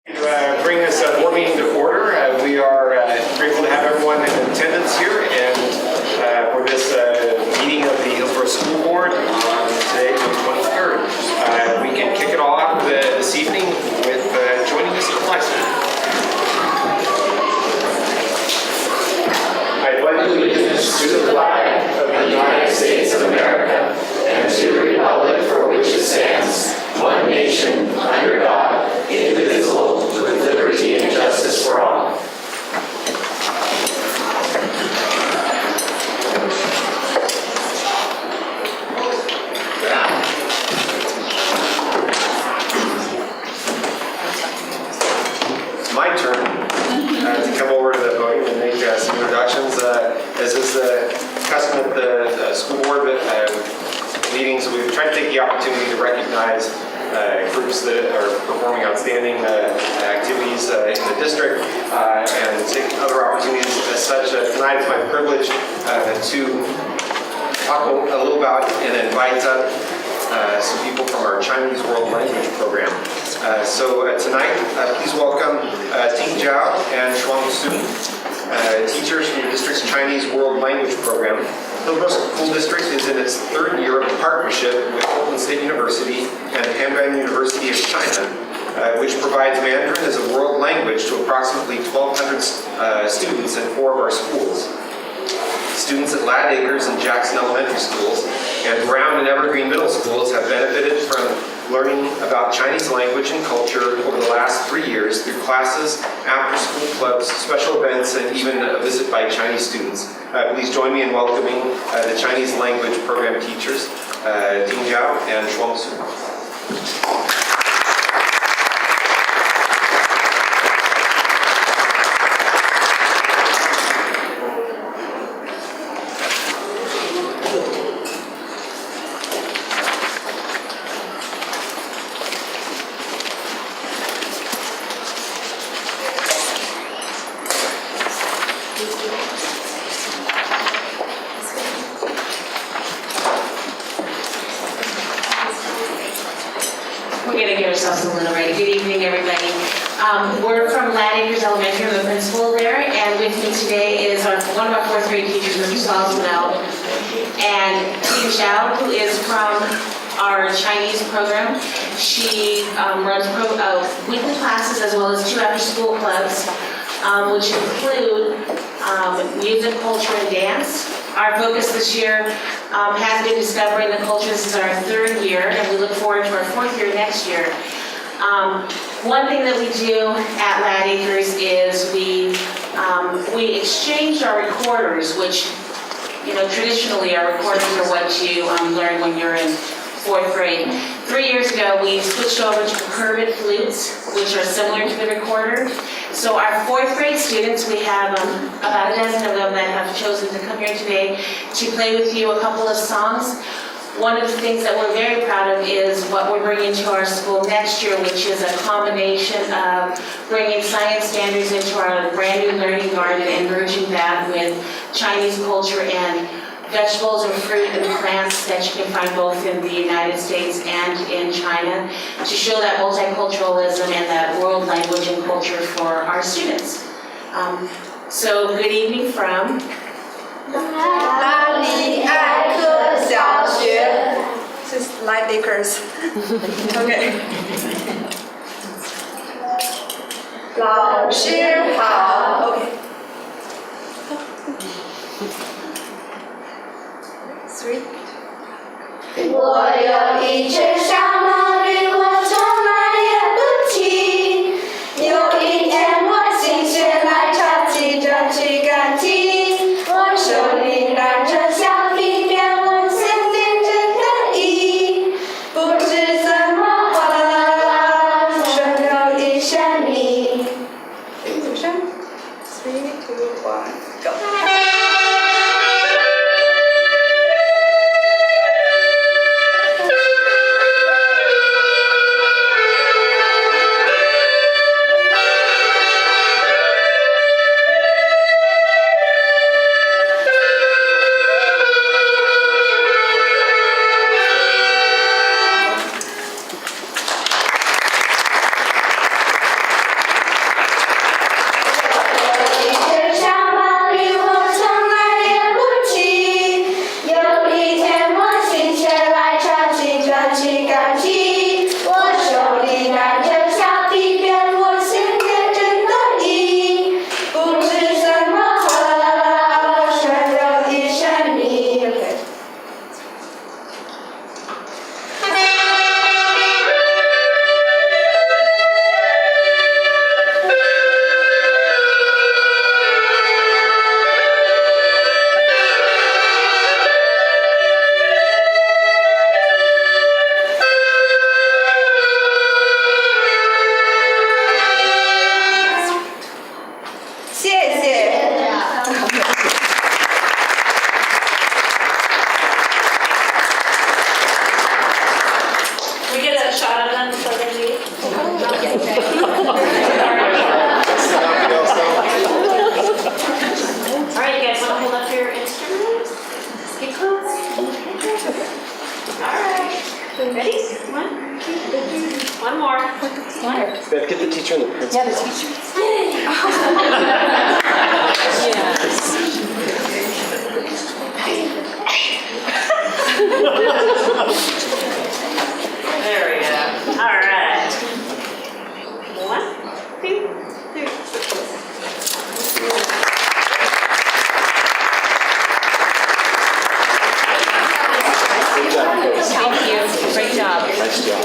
Bring this board meeting to order. We are grateful to have everyone in attendance here and for this meeting of the Hillsboro School Board on today, the 23rd. We can kick it all off this evening with joining us in flag salute. I pledge allegiance to the flag of the United States of America and to the republic for which it stands, one nation, under God, indivisible, with liberty and justice for all. It's my turn to come over to the podium and make some introductions. As is the custom at the school board meetings, we've tried to take the opportunity to recognize groups that are performing outstanding activities in the district and take other opportunities as such. Tonight it's my privilege to talk a little about and invite up some people from our Chinese World Language Program. Tonight, please welcome Ting Zhao and Shuang Sun, teachers from the district's Chinese World Language Program. Hillsboro School District is in its third year of partnership with Oakland State University and Hanban University of China, which provides Mandarin as a world language to approximately 1,200 students in 4 of our schools. Students at Lad Acres and Jackson Elementary Schools and Brown and Evergreen Middle Schools have benefited from learning about Chinese language and culture over the last 3 years through classes, after-school clubs, special events, and even a visit by Chinese students. Please join me in welcoming the Chinese language program teachers, Ting Zhao and Shuang Sun. We're going to give ourselves a little break. Good evening, everybody. We're from Lad Acres Elementary. I'm the principal there, and with me today is one of our 4th grade teachers, Mr. Salzman, and Ting Zhao, who is from our Chinese program. She runs weekly classes as well as 2 after-school clubs, which include music, culture, and dance. Our focus this year has been discovering the culture. This is our 3rd year, and we look forward to our 4th year next year. One thing that we do at Lad Acres is we exchange our recorders, which, traditionally our recorders are what you learn when you're in 4th grade. 3 years ago, we switched over to curved flutes, which are similar to the recorder. So our 4th grade students, we have about a dozen of them that have chosen to come here today to play with you a couple of songs. One of the things that we're very proud of is what we're bringing to our school next year, which is a combination of bringing science standards into our brand new learning garden and merging that with Chinese culture and vegetables and fruit and plants that you can find both in the United States and in China to show that multiculturalism and that world language and culture for our students. So good evening from 拉里艾克小学 This is Lad Acres. Okay. 老师好 Okay. 3. 我有一只小毛驴，我从来也不骑。有一天我心血来潮，骑着去赶集。我手里拿着小皮鞭，我前进真得意。不知怎么哗啦啦啦啦，顺流一身泥。女生 3, 2, 1, go. 我 All right, you guys want to hold up your instruments? Get close. All right. Ready? One, two, one more. Bev, get the teacher and the principal. Yeah, the teacher. There we go. All right. One, two, three. Thank you. Great job. Nice job.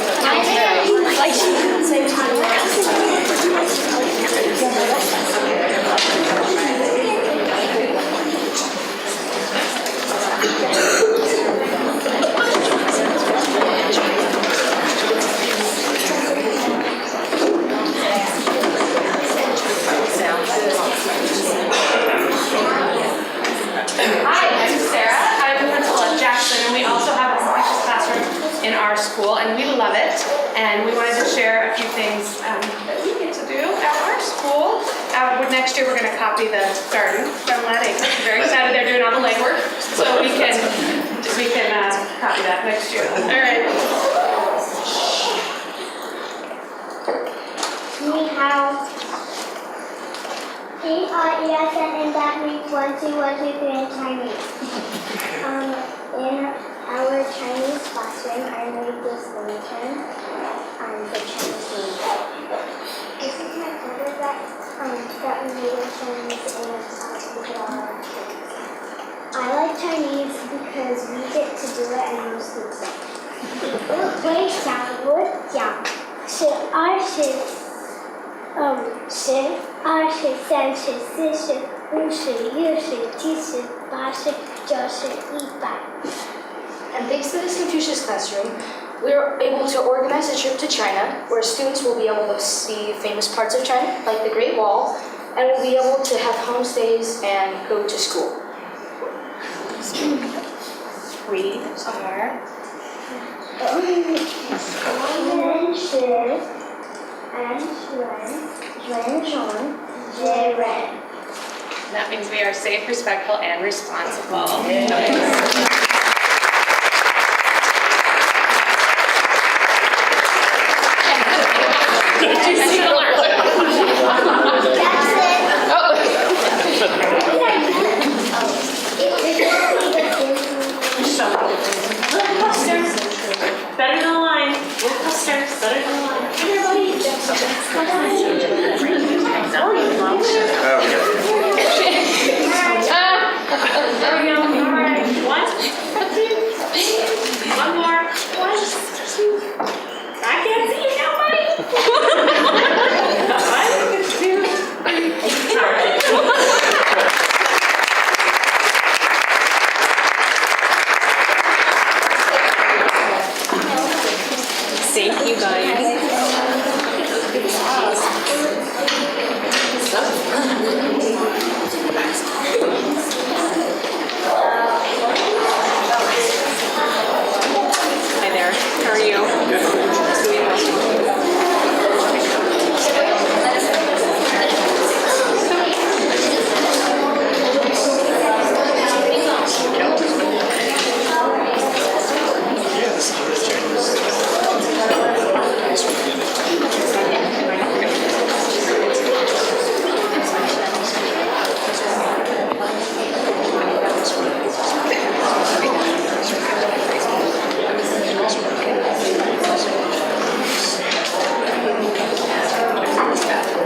Hi, I'm Sarah. I'm the principal at Jackson, and we also have a precious classroom in our school, and we love it. And we wanted to share a few things that we get to do at our school. Next year, we're going to copy the garden from Lad Acres. We're very excited they're doing all the legwork, so we can copy that next year. All right. Ni hao. E-I-E-S-N, and that means 1, 2, 1, 2, 3 in Chinese. In our Chinese classroom, I made this lantern, the Chinese lantern. This is my brother that we made in Chinese, and we did all our Chinese. I like Chinese because we get to do it and mostly say. 我想我讲12、10、20、30、40、50、60、70、80、90、100。 And thanks to this Confucius classroom, we were able to organize a trip to China where students will be able to see famous parts of China, like the Great Wall, and will be able to have homestays and go to school. We are. 人是安全人 That means we are safe, respectful, and responsible. Better than a line. Upstairs, better than a line. There we go. All right. One, two, one more. One, two. I can't see you now, buddy. One, two, three. All right. Thank you, guys. Hi there. How are you?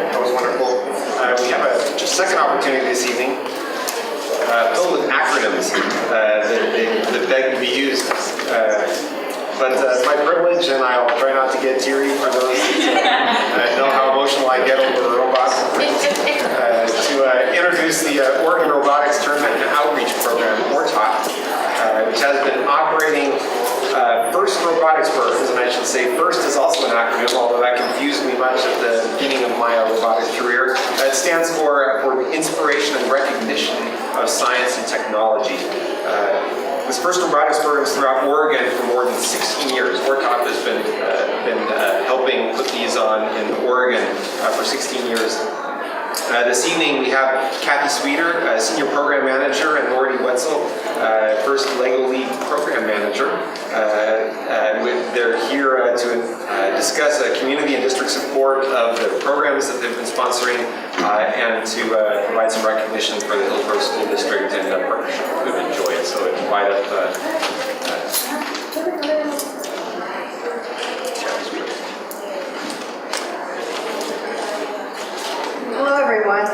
That was wonderful. We have a second opportunity this evening filled with acronyms that beg to be used. But it's my privilege, and I'll try not to get teary for those that know how emotional I get over robots, to introduce the Oregon Robotics Tournament and Outreach Program, or TOT, which has been operating First Robotics Programs, and I should say FIRST is also an acronym, although that confused me much at the beginning of my robotics career. It stands for the Inspiration and Recognition of Science and Technology. This First Robotics Program is throughout Oregon for more than 16 years. ORTOP has been helping put the for 16 years. This evening we have Kathy Sweeter, Senior Program Manager, and Lori Wetzel, First Lego League Program Manager. They're here to discuss community and district support of the programs that they've been sponsoring and to provide some recognition for the Hillsboro School District and the partnership we've enjoyed. So I invite up Hello, everyone.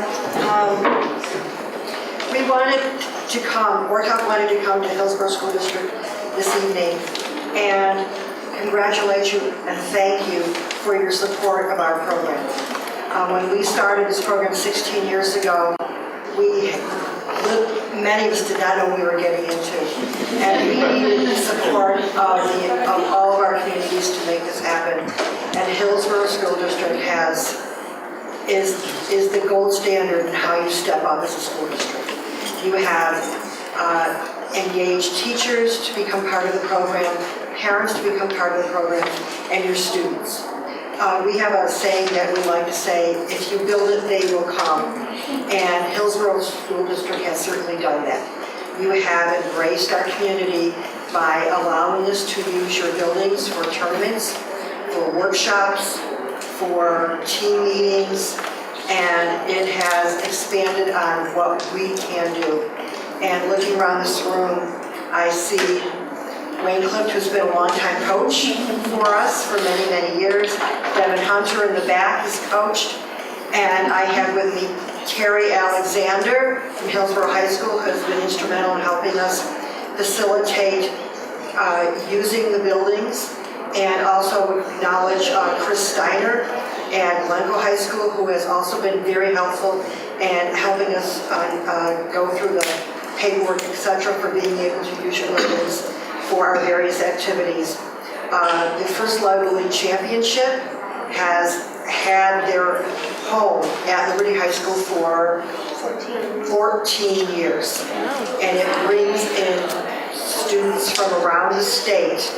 We wanted to come, Wartop wanted to come to Hillsboro School District this evening and congratulate you and thank you for your support of our program. When we started this program 16 years ago, many of us did not know what we were getting into. And we needed the support of all of our communities to make this happen. And Hillsboro School District is the gold standard in how you step up as a school district. You have engaged teachers to become part of the program, parents to become part of the program, and your students. We have a saying that we like to say, if you build it, they will come. And Hillsboro School District has certainly done that. You have embraced our community by allowing us to use your buildings for tournaments, for workshops, for team meetings, and it has expanded on what we can do. And looking around this room, I see Wayne Clift, who's been a longtime coach for us for many, many years. Devin Hunter in the back is coached. And I have with me Terry Alexander from Hillsboro High School, who has been instrumental in helping us facilitate using the buildings. And also acknowledge Chris Steiner at Glencoe High School, who has also been very helpful in helping us go through the paperwork, etc., for being able to use your buildings for our various activities. The First Lego League Championship has had their home at Liberty High School for 14 years. And it brings in students from around the state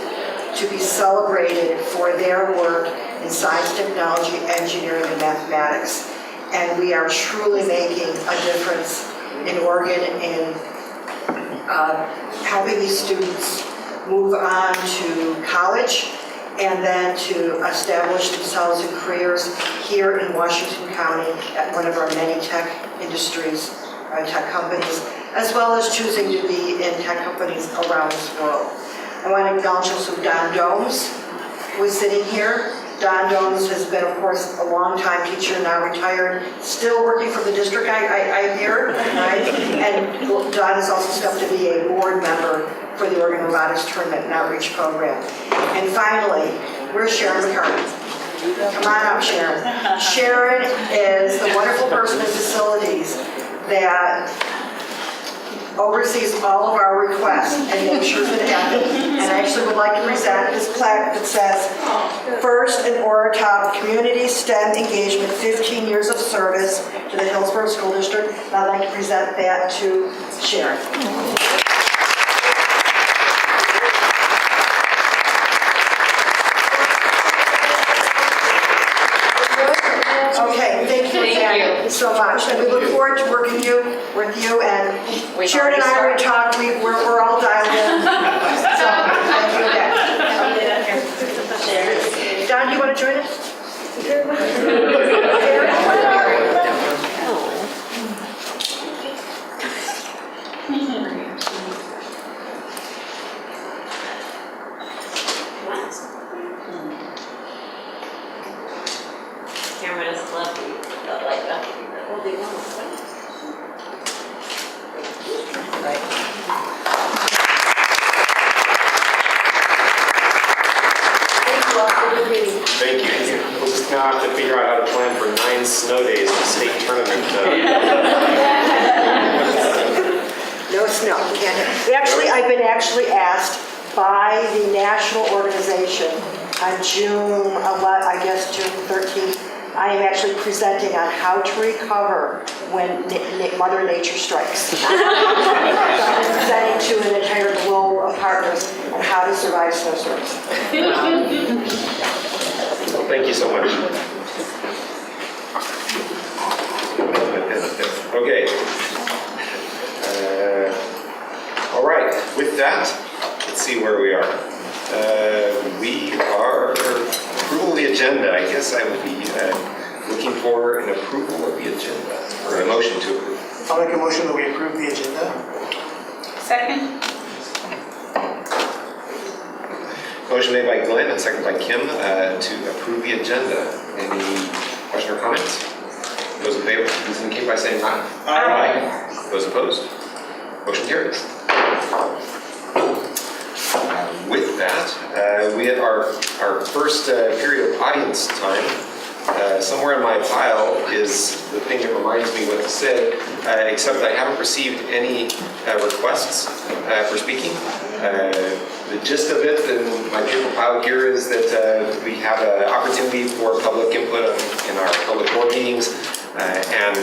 to be celebrated for their work in science, technology, engineering, and mathematics. And we are truly making a difference in Oregon in helping these students move on to college and then to establish themselves in careers here in Washington County at one of our many tech industries, tech companies, as well as choosing to be in tech companies around this world. I want to acknowledge also Don Domes, who is sitting here. Don Domes has been, of course, a long-time teacher, now retired, still working for the district, I hear, right? And Don has also stepped to be a board member for the Oregon Robotics Tournament and Outreach Program. And finally, where's Sharon McCarthy? Come on up, Sharon. Sharon is the wonderful person in facilities that oversees all of our requests and makes sure that it happens. And I actually would like to present this plaque that says, First in Wartop Community STEM Engagement, 15 years of service to the Hillsboro School District. And I'd like to present that to Sharon. Okay, thank you again so much. And we look forward to working with you. And Sharon and I already talked. We're all dialed in. So thank you again. Don, do you want to join us? Cameras love you. Like that. Thank you. We'll just now have to figure out how to plan for 9 snow days in the state tournament. No snow. We can't have. I've been asked by the national organization on June 13th. I am actually presenting on how to recover when Mother Nature strikes. So I'm presenting to an entire globe of partners on how to survive snowstorms. Well, thank you so much. approval of the agenda, or a motion to approve. I'll make a motion that we approve the agenda. Second? Motion made by Glenn and seconded by Kim to approve the agenda. Any question or comments? Those in favor, please indicate by saying aye. Aye. Those opposed? Motion carries. With that, we had our first period of audience time. Somewhere in my file is the thing that reminds me what to say, except I haven't received any requests for speaking. The gist of it in my paper file here is that we have an opportunity for public input in our public board meetings, and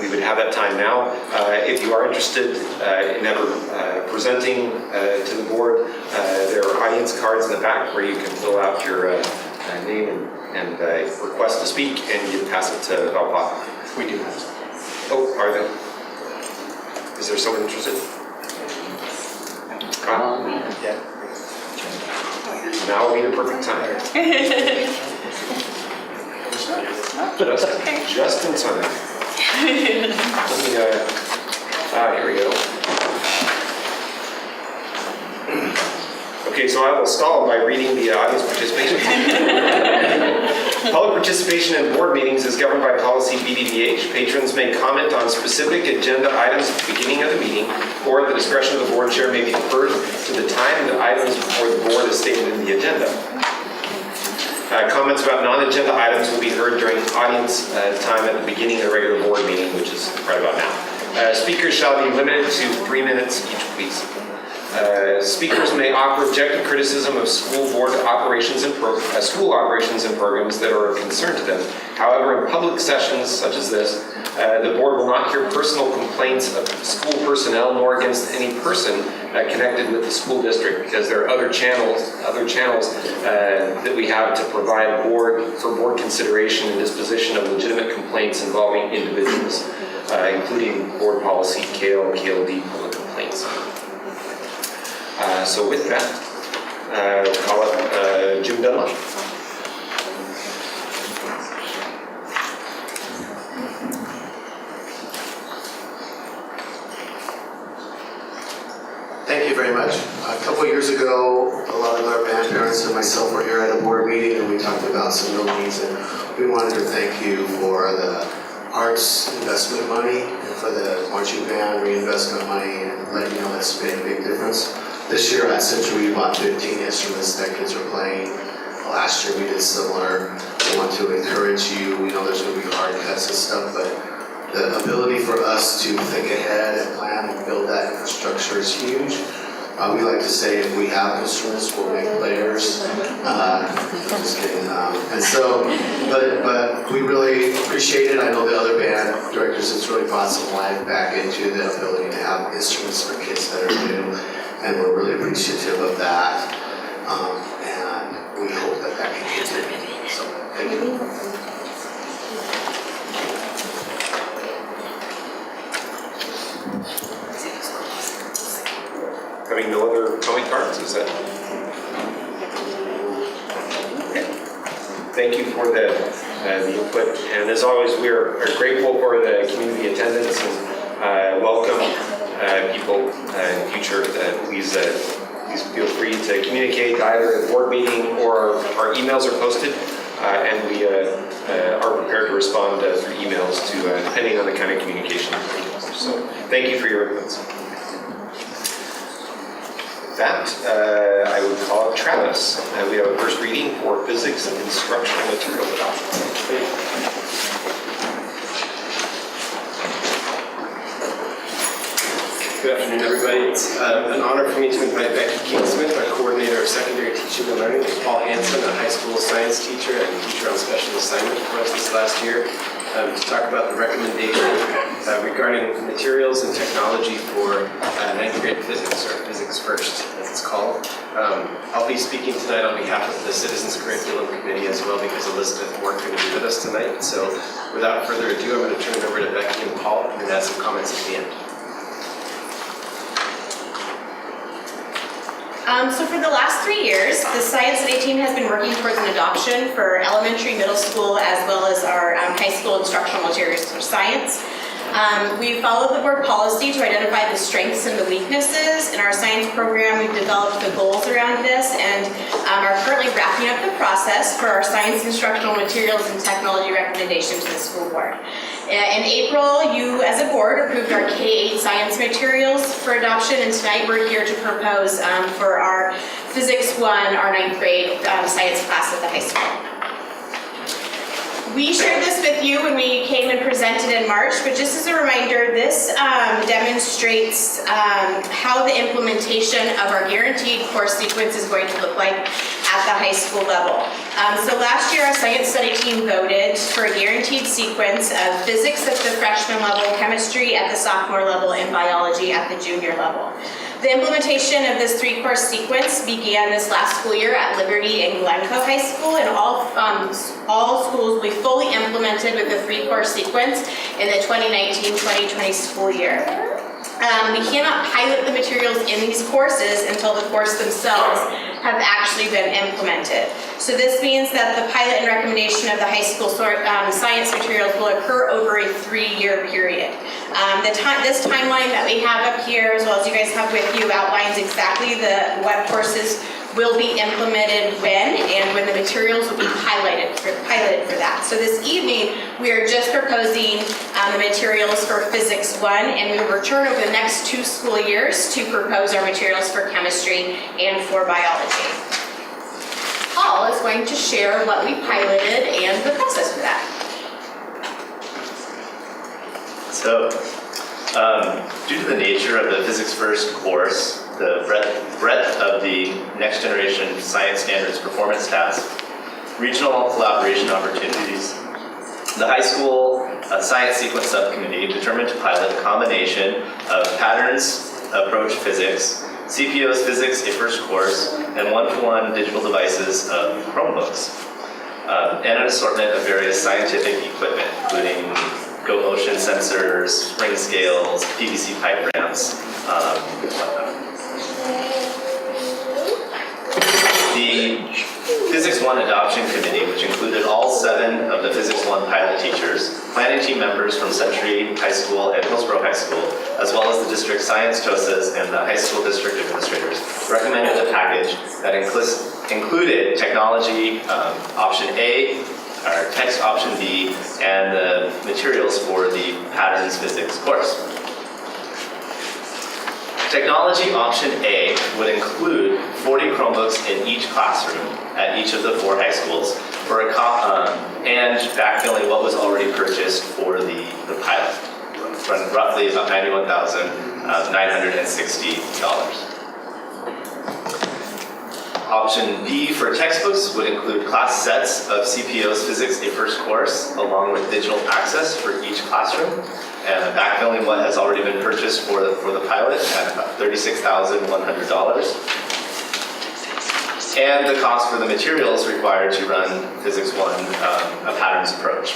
we would have that time now. If you are interested in ever presenting to the board, there are audience cards in the back where you can fill out your name and request to speak, and you pass it to Valpa. We do that. Oh, are there? Is there someone interested? Yeah. Now would be the perfect time. Just in time. Let me, here we go. Okay, so I will stall by reading the audience participation. Public participation in board meetings is governed by policy BDDH. Patrons may comment on specific agenda items at the beginning of the meeting, or at the discretion of the board chair may be deferred to the time the items before the board is stated in the agenda. Comments about non-agenda items will be heard during audience time at the beginning of the regular board meeting, which is right about now. Speakers shall be limited to 3 minutes each, please. Speakers may offer objective criticism of school board operations and school operations and programs that are of concern to them. However, in public sessions such as this, the board will not hear personal complaints of school personnel nor against any person connected with the school district, because there are other channels that we have to provide for board consideration and disposition of legitimate complaints involving individuals, including board policy, KL, KLD, public complaints. So with that, call up Jim Dunlop. Thank you very much. A couple of years ago, a lot of our band parents and myself were here at a board meeting, and we talked about some real needs, and we wanted to thank you for the arts investment money and for the marching band reinvestment money, and let you know that's made a big difference. This year at Century, we bought 15 instruments that kids are playing. Last year we did similar. We want to encourage you. We know there's going to be hard cuts and stuff, but the ability for us to think ahead and plan and build that infrastructure is huge. We like to say if we have instruments, we'll make players. Just kidding. And so, but we really appreciate it. I know the other band directors has really brought some life back into the ability to have instruments for kids that are new. And we're really appreciative of that, and we hope that that can continue. So, thank you. Having no other comment cards, is that? Okay. Thank you for the input, and as always, we are grateful for the community attendance and welcome people in the future. Please feel free to communicate either at the board meeting or our emails are posted, and we are prepared to respond through emails to depending on the kind of communication. So thank you for your inputs. With that, I would call up Travis. We have a first reading for physics and instructional material adoption. Good afternoon, everybody. It's an honor for me to invite Becky Kingsmith, our coordinator of secondary teaching and learning, and Paul Hansen, a high school science teacher and teacher on special assignment for us this last year, to talk about the recommendation regarding materials and technology for 9th grade physics, or Physics First, as it's called. I'll be speaking tonight on behalf of the Citizens Curriculum Committee as well, because Elizabeth Moore couldn't be with us tonight. So without further ado, I'm going to turn it over to Becky and Paul and add some comments at the end. So for the last 3 years, the Science Study team has been working towards an adoption for elementary, middle school, as well as our high school instructional materials for science. We followed the board policy to identify the strengths and the weaknesses. In our science program, we've developed the goals around this and are currently wrapping up the process for our science instructional materials and technology recommendation to the school board. In April, you as a board approved our K-8 science materials for adoption, and tonight we're here to propose for our Physics 1, our 9th grade science class at the high school. We shared this with you when we came and presented in March, but just as a reminder, this demonstrates how the implementation of our guaranteed course sequence is going to look like at the high school level. So last year, our Science Study team voted for a guaranteed sequence of physics at the freshman level, chemistry at the sophomore level, and biology at the junior level. The implementation of this 3-course sequence began this last school year at Liberty and Glencoe High School, and all schools will be fully implemented with the 3-course sequence in the 2019-2020 school year. We cannot pilot the materials in these courses until the course themselves have actually been implemented. So this means that the pilot and recommendation of the high school science materials will occur over a 3-year period. This timeline that we have up here, as well as you guys have with you, outlines exactly what courses will be implemented when, and when the materials will be piloted for that. So this evening, we are just proposing the materials for Physics 1, and we will return over the next 2 school years to propose our materials for chemistry and for biology. Paul is going to share what we piloted and the process for that. So, due to the nature of the Physics First course, the breadth of the Next Generation Science Standards Performance Task, regional collaboration opportunities, the high school Science Sequence Subcommittee determined to pilot a combination of Patterns Approach Physics, CPO's Physics A First Course, and one-to-one digital devices of Chromebooks, and an assortment of various scientific equipment, including Go Motion sensors, spring scales, PVC pipe ramps, whatnot. The Physics 1 Adoption Committee, which included all 7 of the Physics 1 pilot teachers, planning team members from Century High School and Hillsboro High School, as well as the district science TOSAs and the high school district administrators, recommended a package that included technology option A, our text option B, and the materials for the Patterns Physics course. Technology option A would include 40 Chromebooks in each classroom at each of the 4 high schools for and backfilling what was already purchased for the pilot, roughly about $91,960. Option B for textbooks would include class sets of CPO's Physics A First Course, along with digital access for each classroom, and backfilling what has already been purchased for the pilot at about $36,100. And the cost for the materials required to run Physics 1 a Patterns Approach.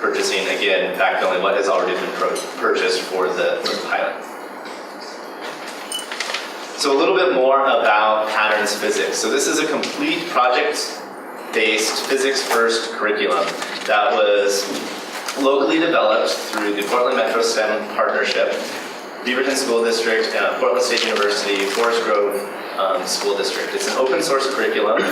Purchasing, again, backfilling what has already been purchased for the pilot. So a little bit more about Patterns Physics. So this is a complete project-based Physics First curriculum that was locally developed through the Portland Metro STEM Partnership, Beaverton School District, Portland State University, Forest Grove School District. It's an open source curriculum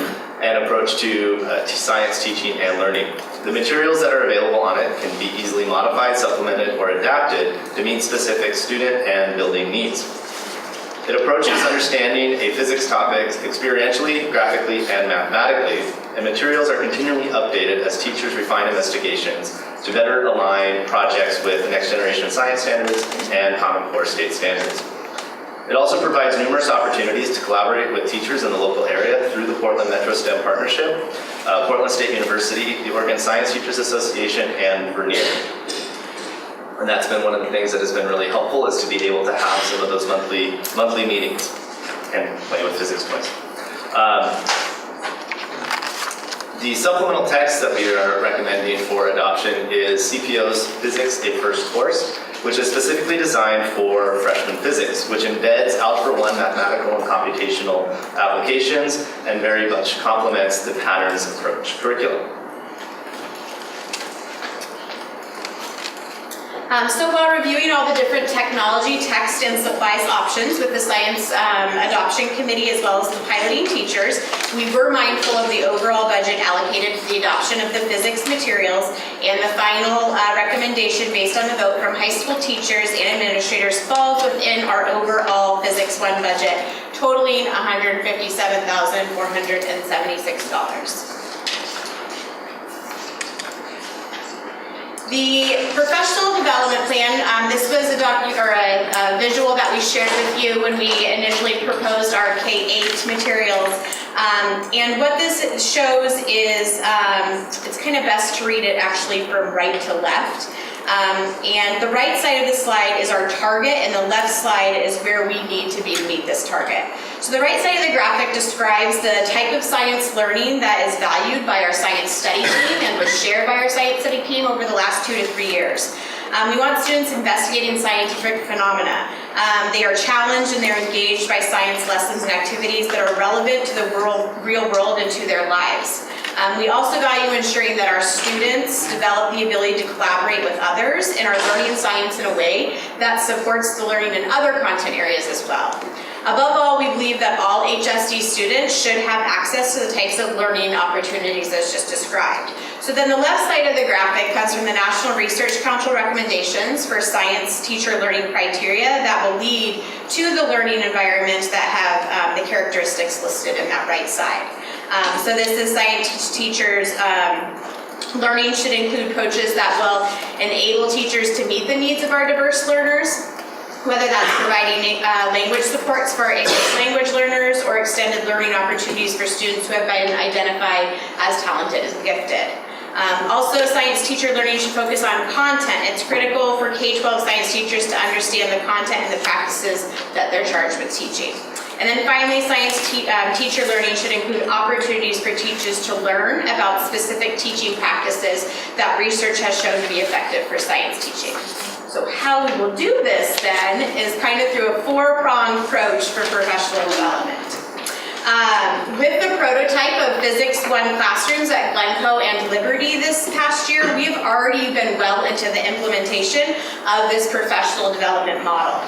and approach to science teaching and learning. The materials that are available on it can be easily modified, supplemented, or adapted to meet specific student and building needs. It approaches understanding a physics topic experientially, graphically, and mathematically, and materials are continually updated as teachers refine investigations to better align projects with next generation science standards and Common Core state standards. It also provides numerous opportunities to collaborate with teachers in the local area through the Portland Metro STEM Partnership, Portland State University, the Oregon Science Teachers Association, and Vernier. And that's been one of the things that has been really helpful, is to be able to have some of those monthly meetings and play with physics toys. The supplemental text that we are recommending for adoption is CPO's Physics A First Course. which is specifically designed for freshman physics, which embeds Algebra 1 mathematical and computational applications and very much complements the Patterns approach curriculum. So while reviewing all the different technology, text, and supplies options with the Science Adoption Committee as well as the piloting teachers, we were mindful of the overall budget allocated to the adoption of the physics materials, and the final recommendation based on the vote from high school teachers and administrators falls within our overall Physics 1 budget, totaling $157,476. The professional development plan, this was a visual that we shared with you when we initially proposed our K-8 materials. And what this shows is, it's kind of best to read it actually from right to left. And the right side of the slide is our target, and the left side is where we need to be to meet this target. So the right side of the graphic describes the type of science learning that is valued by our science study team and was shared by our science study team over the last 2 to 3 years. We want students investigating scientific phenomena. They are challenged and they're engaged by science lessons and activities that are relevant to the real world and to their lives. We also value ensuring that our students develop the ability to collaborate with others and are learning science in a way that supports the learning in other content areas as well. Above all, we believe that all HSD students should have access to the types of learning opportunities as just described. So then the left side of the graphic comes from the National Research Council recommendations for science teacher learning criteria that will lead to the learning environment that have the characteristics listed in that right side. So this is science teachers. Learning should include approaches that will enable teachers to meet the needs of our diverse learners, whether that's providing language supports for English language learners or extended learning opportunities for students who have been identified as talented and gifted. Also, science teacher learning should focus on content. It's critical for K-12 science teachers to understand the content and the practices that they're charged with teaching. And then finally, science teacher learning should include opportunities for teachers to learn about specific teaching practices that research has shown to be effective for science teaching. So how we will do this then is kind of through a 4-pronged approach for professional development. With the prototype of Physics 1 classrooms at Glencoe and Liberty this past year, we've already been well into the implementation of this professional development model.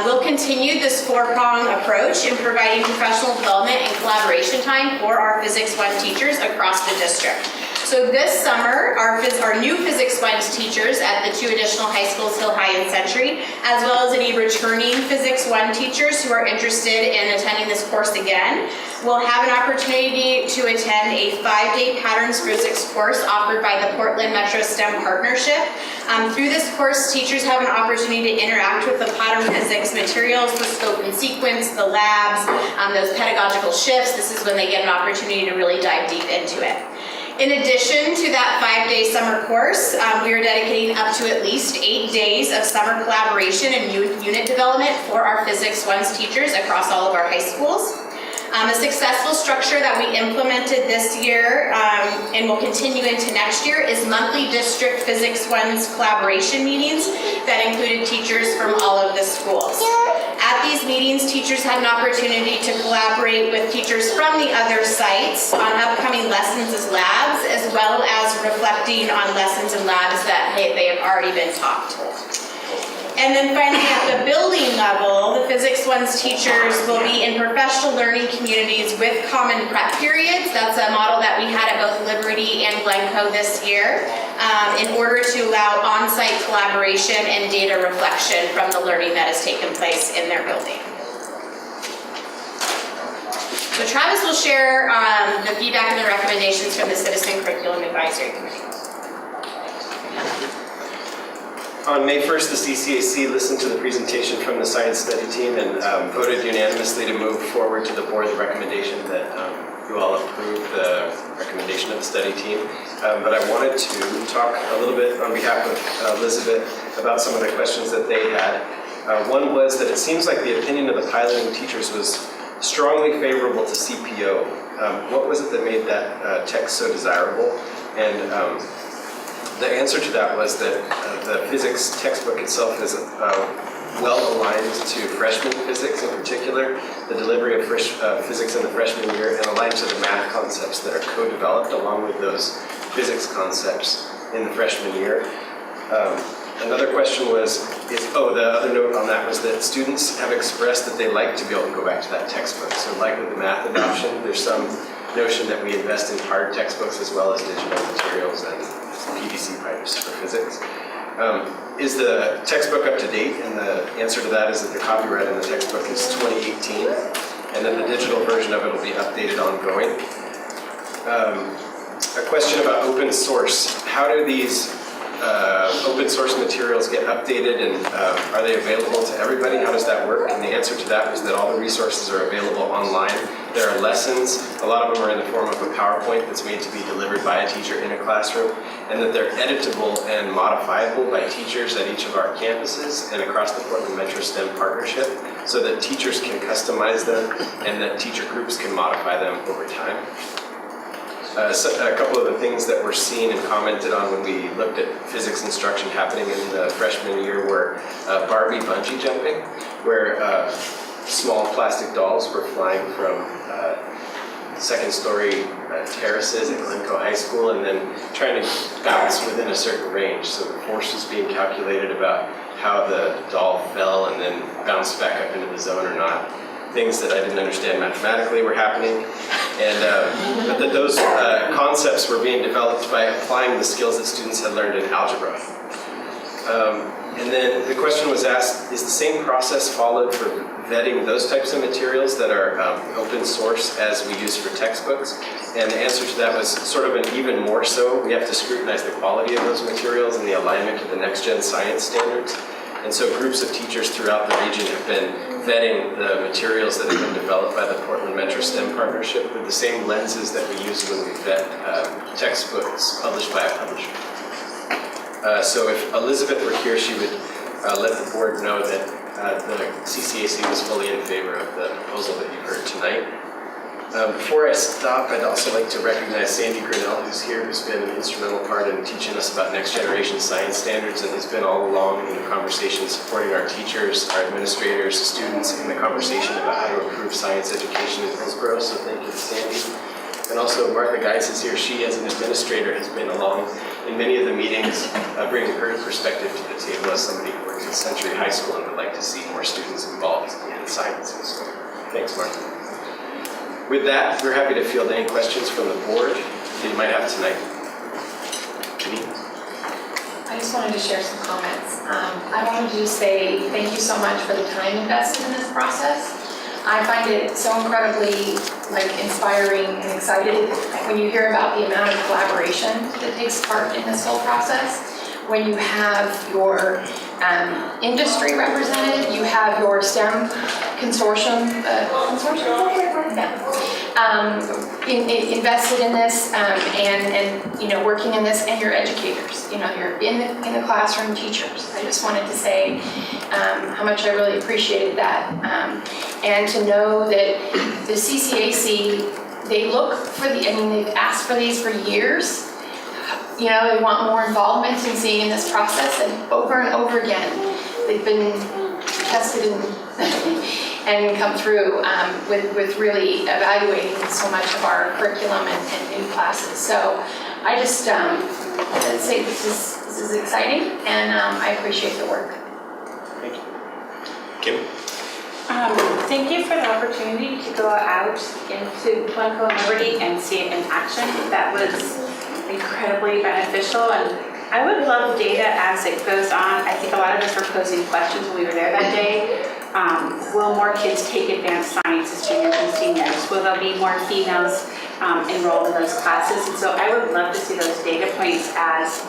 We'll continue this 4-pronged approach in providing professional development and collaboration time for our Physics 1 teachers across the district. So this summer, our new Physics 1 teachers at the 2 additional high schools, Hill High and Century, as well as any returning Physics 1 teachers who are interested in attending this course again, will have an opportunity to attend a 5-day Patterns Physics course offered by the Portland Metro STEM Partnership. Through this course, teachers have an opportunity to interact with the pattern physics materials, the scope and sequence, the labs, those pedagogical shifts. This is when they get an opportunity to really dive deep into it. In addition to that 5-day summer course, we are dedicating up to at least 8 days of summer collaboration and unit development for our Physics 1's teachers across all of our high schools. A successful structure that we implemented this year and will continue into next year is monthly district Physics 1's collaboration meetings that included teachers from all of the schools. At these meetings, teachers had an opportunity to collaborate with teachers from the other sites on upcoming lessons as labs, as well as reflecting on lessons and labs that they have already been taught. And then finally, at the building level, the Physics 1's teachers will be in professional learning communities with common prep periods. That's a model that we had at both Liberty and Glencoe this year in order to allow on-site collaboration and data reflection from the learning that has taken place in their building. So Travis will share the feedback and the recommendations from the Citizen Curriculum Advisory Committee. On May 1st, the CCAC listened to the presentation from the science study team and voted unanimously to move forward to the board the recommendation that you all approve the recommendation of the study team. But I wanted to talk a little bit on behalf of Elizabeth about some of the questions that they had. One was that it seems like the opinion of the piloting teachers was strongly favorable to CPO. What was it that made that text so desirable? And The answer to that was that the physics textbook itself is well aligned to freshman physics in particular, the delivery of physics in the freshman year, and aligned to the math concepts that are co-developed along with those physics concepts in the freshman year. Another question was, the other note on that was that students have expressed that they like to be able to go back to that textbook. So like with the math adoption, there's some notion that we invest in hard textbooks as well as digital materials and PVC pipes for physics. Is the textbook up to date? And the answer to that is that the copyright in the textbook is 2018, and that the digital version of it will be updated ongoing. A question about open source. How do these open source materials get updated, and are they available to everybody? How does that work? And the answer to that was that all the resources are available online. There are lessons, a lot of them are in the form of a PowerPoint that's made to be delivered by a teacher in a classroom, and that they're editable and modifiable by teachers at each of our campuses and across the Portland Metro STEM partnership, so that teachers can customize them and that teacher groups can modify them over time. So a couple of the things that were seen and commented on when we looked at physics instruction happening in the freshman year were Barbie bungee jumping, where small plastic dolls were flying from second-story terraces at Glencoe High School and then trying to bounce within a certain range. So the force was being calculated about how the doll fell and then bounced back up into the zone or not. Things that I didn't understand mathematically were happening, and but that those concepts were being developed by applying the skills that students had learned in algebra. And then the question was asked, is the same process followed for vetting those types of materials that are open source as we use for textbooks? And the answer to that was sort of an even more so. We have to scrutinize the quality of those materials and the alignment to the next-gen science standards. And so groups of teachers throughout the region have been vetting the materials that have been developed by the Portland Metro STEM partnership with the same lenses that we use when we vet textbooks published by a publisher. So if Elizabeth were here, she would let the board know that the CCAC was fully in favor of the proposal that you heard tonight. Before I stop, I'd also like to recognize Sandy Grinnell, who's here, who's been an instrumental part in teaching us about next generation science standards and has been all along in the conversation supporting our teachers, our administrators, students in the conversation about how to improve science education in Hillsboro. So thank you to Sandy. And also Martha Geis is here. She, as an administrator, has been along in many of the meetings, bringing her perspective to the table as somebody who works at Century High School and would like to see more students involved in science. So thanks, Martha. With that, we're happy to field any questions from the board that you might have tonight. Janine? I just wanted to share some comments. I wanted to just say thank you so much for the time invested in this process. I find it so incredibly inspiring and excited when you hear about the amount of collaboration that takes part in this whole process. When you have your industry represented, you have your STEM consortium, invested in this and working in this, and your educators. You're in the classroom teachers. I just wanted to say how much I really appreciated that, and to know that the CCAC, they look for they've asked for these for years. They want more involvement in seeing in this process, and over again, they've been tested and come through with really evaluating so much of our curriculum and new classes. So I just say this is exciting, and I appreciate the work. Thank you. Kim? Thank you for the opportunity to go out into Glencoe and Liberty and see it in action. That was incredibly beneficial, and I would love data as it goes on. I think a lot of us were posing questions when we were there that day. Will more kids take advanced science as juniors and seniors? Will there be more females enrolled in those classes? And so I would love to see those data points as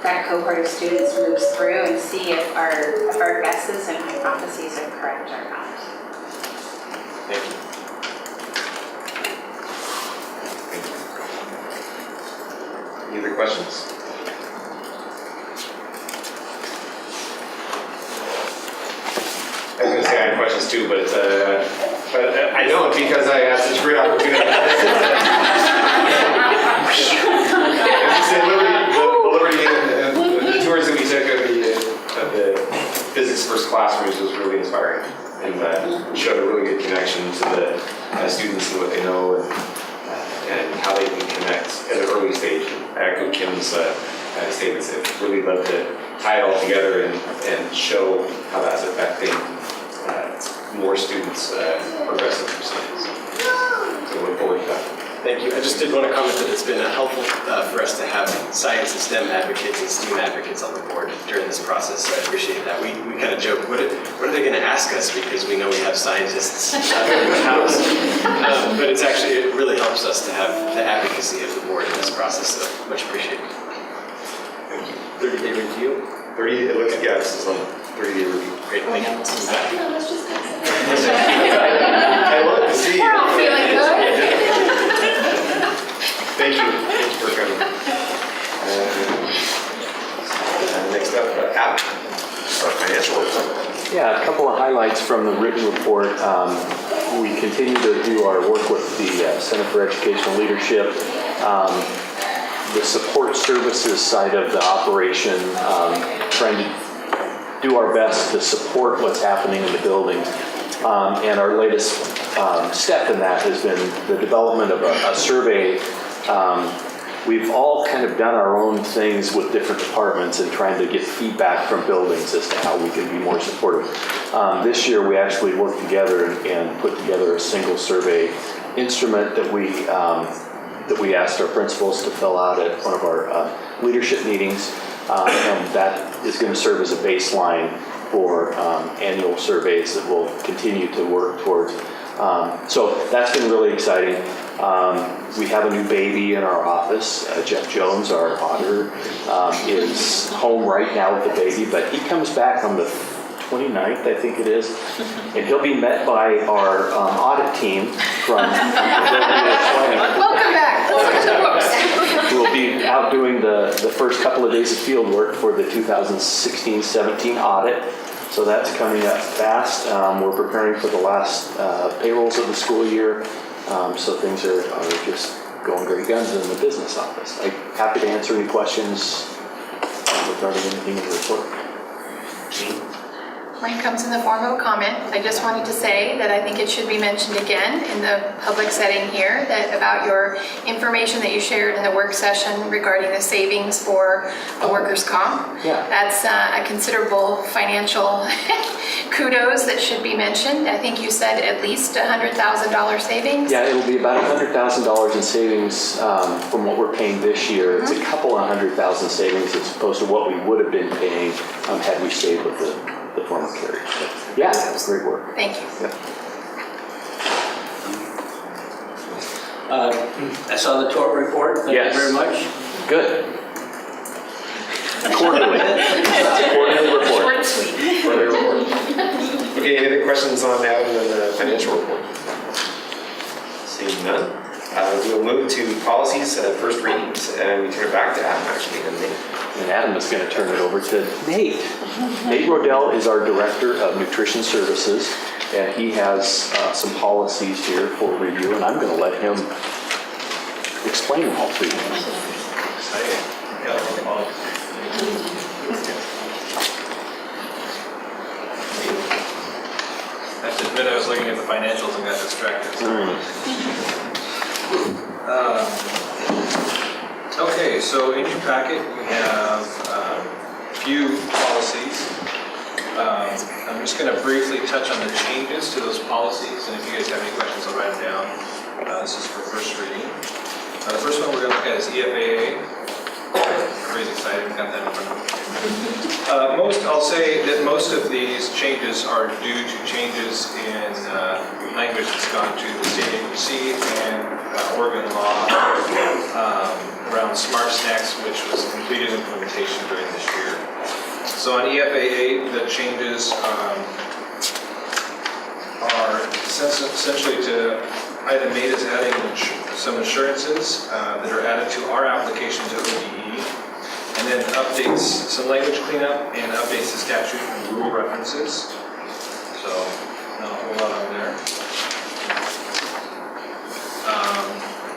that cohort of students moves through and see if our guesses and hypotheses are correct or not. Thank you. Any other questions? I was going to say I had questions too, but I don't because I have such a great opportunity. As you say, the Liberty how they can connect at an early stage. I echo Kim's statements. I'd really love to tie it all together and show how that's affecting more students progressing through science. So I look forward to that. Thank you. I just did want to comment that it's been helpful for us to have science and STEM advocates and STEAM advocates on the board during this process. So I appreciate that. We kind of joke, what are they going to ask us? Because we know we have scientists in the house. But it's actually, it really helps us to have the advocacy of the board in this process. So much appreciated. Thank you. 30-day review. 30, it looks like, yeah, this is on 30-day review. Great, thank you. I love to see. We're all feeling good. Thank you. Thank you for coming. Next up, our financial report. Yeah, a couple of highlights from the written report. We continue to do our work with the Center for Educational Leadership. The support services side of the operation, trying to do our best to support what's happening in the buildings. And our latest step in that has been the development of a survey. We've all kind of done our own things with different departments and trying to get feedback from buildings as to how we can be more supportive. This year we actually worked together and put together a single survey instrument that we asked our principals to fill out at one of our leadership meetings. And that is going to serve as a baseline for annual surveys that we'll continue to work towards. So that's been really exciting. We have a new baby in our office. Jeff Jones, our auditor, is home right now with the baby, but he comes back on the 29th, I think it is, and he'll be met by our audit team from Welcome back. Let's look at the books. We'll be out doing the first couple of days of field work for the 2016-17 audit. So that's coming up fast. We're preparing for the last payrolls of the school year. So things are just going great guns in the business office. I'm happy to answer any questions regarding anything in the report. Mine comes in the form of a comment. I just wanted to say that I think it should be mentioned again in the public setting here that about your information that you shared in the work session regarding the savings for the workers' comp. Yeah. That's a considerable financial kudos that should be mentioned. I think you said at least $100,000 savings. Yeah, it'll be about $100,000 in savings from what we're paying this year. It's a couple of $100,000 savings as opposed to what we would have been paying had we stayed with the former carriage. So, yeah, it's great work. Thank you. Yeah. I saw the tour report. Thank you very much. Good. Quarterly. Quarterly report. Short and sweet. Quarterly report. Okay, any other questions on that and then the financial report? Seeing none. We'll move to policies, first readings, and we turn it back to Adam actually and Nate. And Adam is going to turn it over to Nate. Nate Rodell is our Director of Nutrition Services, and he has some policies here for review, and I'm going to let him explain them all to you. I have to admit I was looking at the financials and got distracted. Okay, so in your packet you have a few policies. I'm just going to briefly touch on the changes to those policies, and if you guys have any questions, I'll write them down. This is for first reading. The first one we're going to look at is EFAA. Everybody's excited, we got that in front of me. I'll say that most of these changes are due to changes in language that's gone to the state agency and Oregon law around smart snacks, which was completed implementation during this year. So on EFAA, the changes are essentially to item 8 is adding some assurances that are added to our application to ODE, and then updates some language cleanup and updates the statute and rule references. So not a whole lot on there.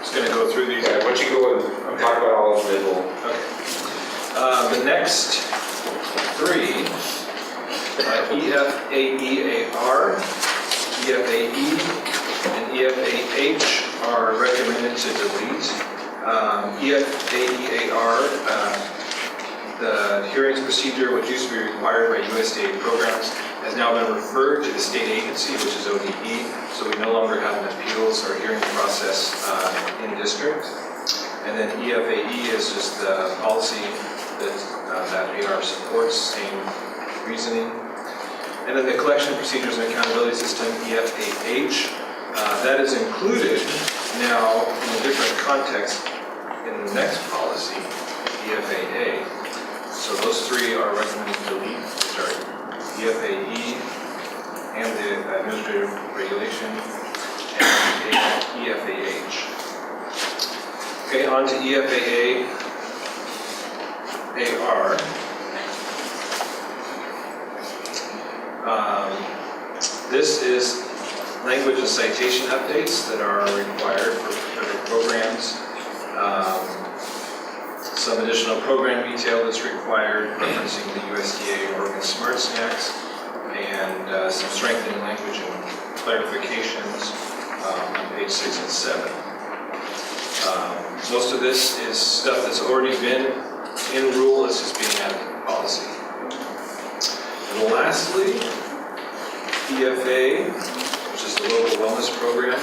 Just going to go through these. Yeah, why don't you go and talk about all of them, we'll... Okay. The next 3, EFAEAR, EFAE, and EFAH are recommended to delete. EFAEAR, the hearings procedure, which used to be required by USDA programs, has now been referred to the state agency, which is ODE, so we no longer have an appeals or hearing process in district. And then EFAE is just the policy that AR supports, same reasoning. And then the collection procedures and accountability system, EFAH, that is included now in a different context in the next policy, EFAA. So those three are recommended to delete, which are EFAE and the administrative regulation and EFAH. Okay, on to EFAA AR. This is language and citation updates that are required for federal programs. Some additional program detail that's required, referencing the USDA Oregon Smart Snacks, and some strengthening language and clarifications on page 6 and 7. Most of this is stuff that's already been in rule, it's just being added to policy. And lastly, EFA, which is the local wellness program.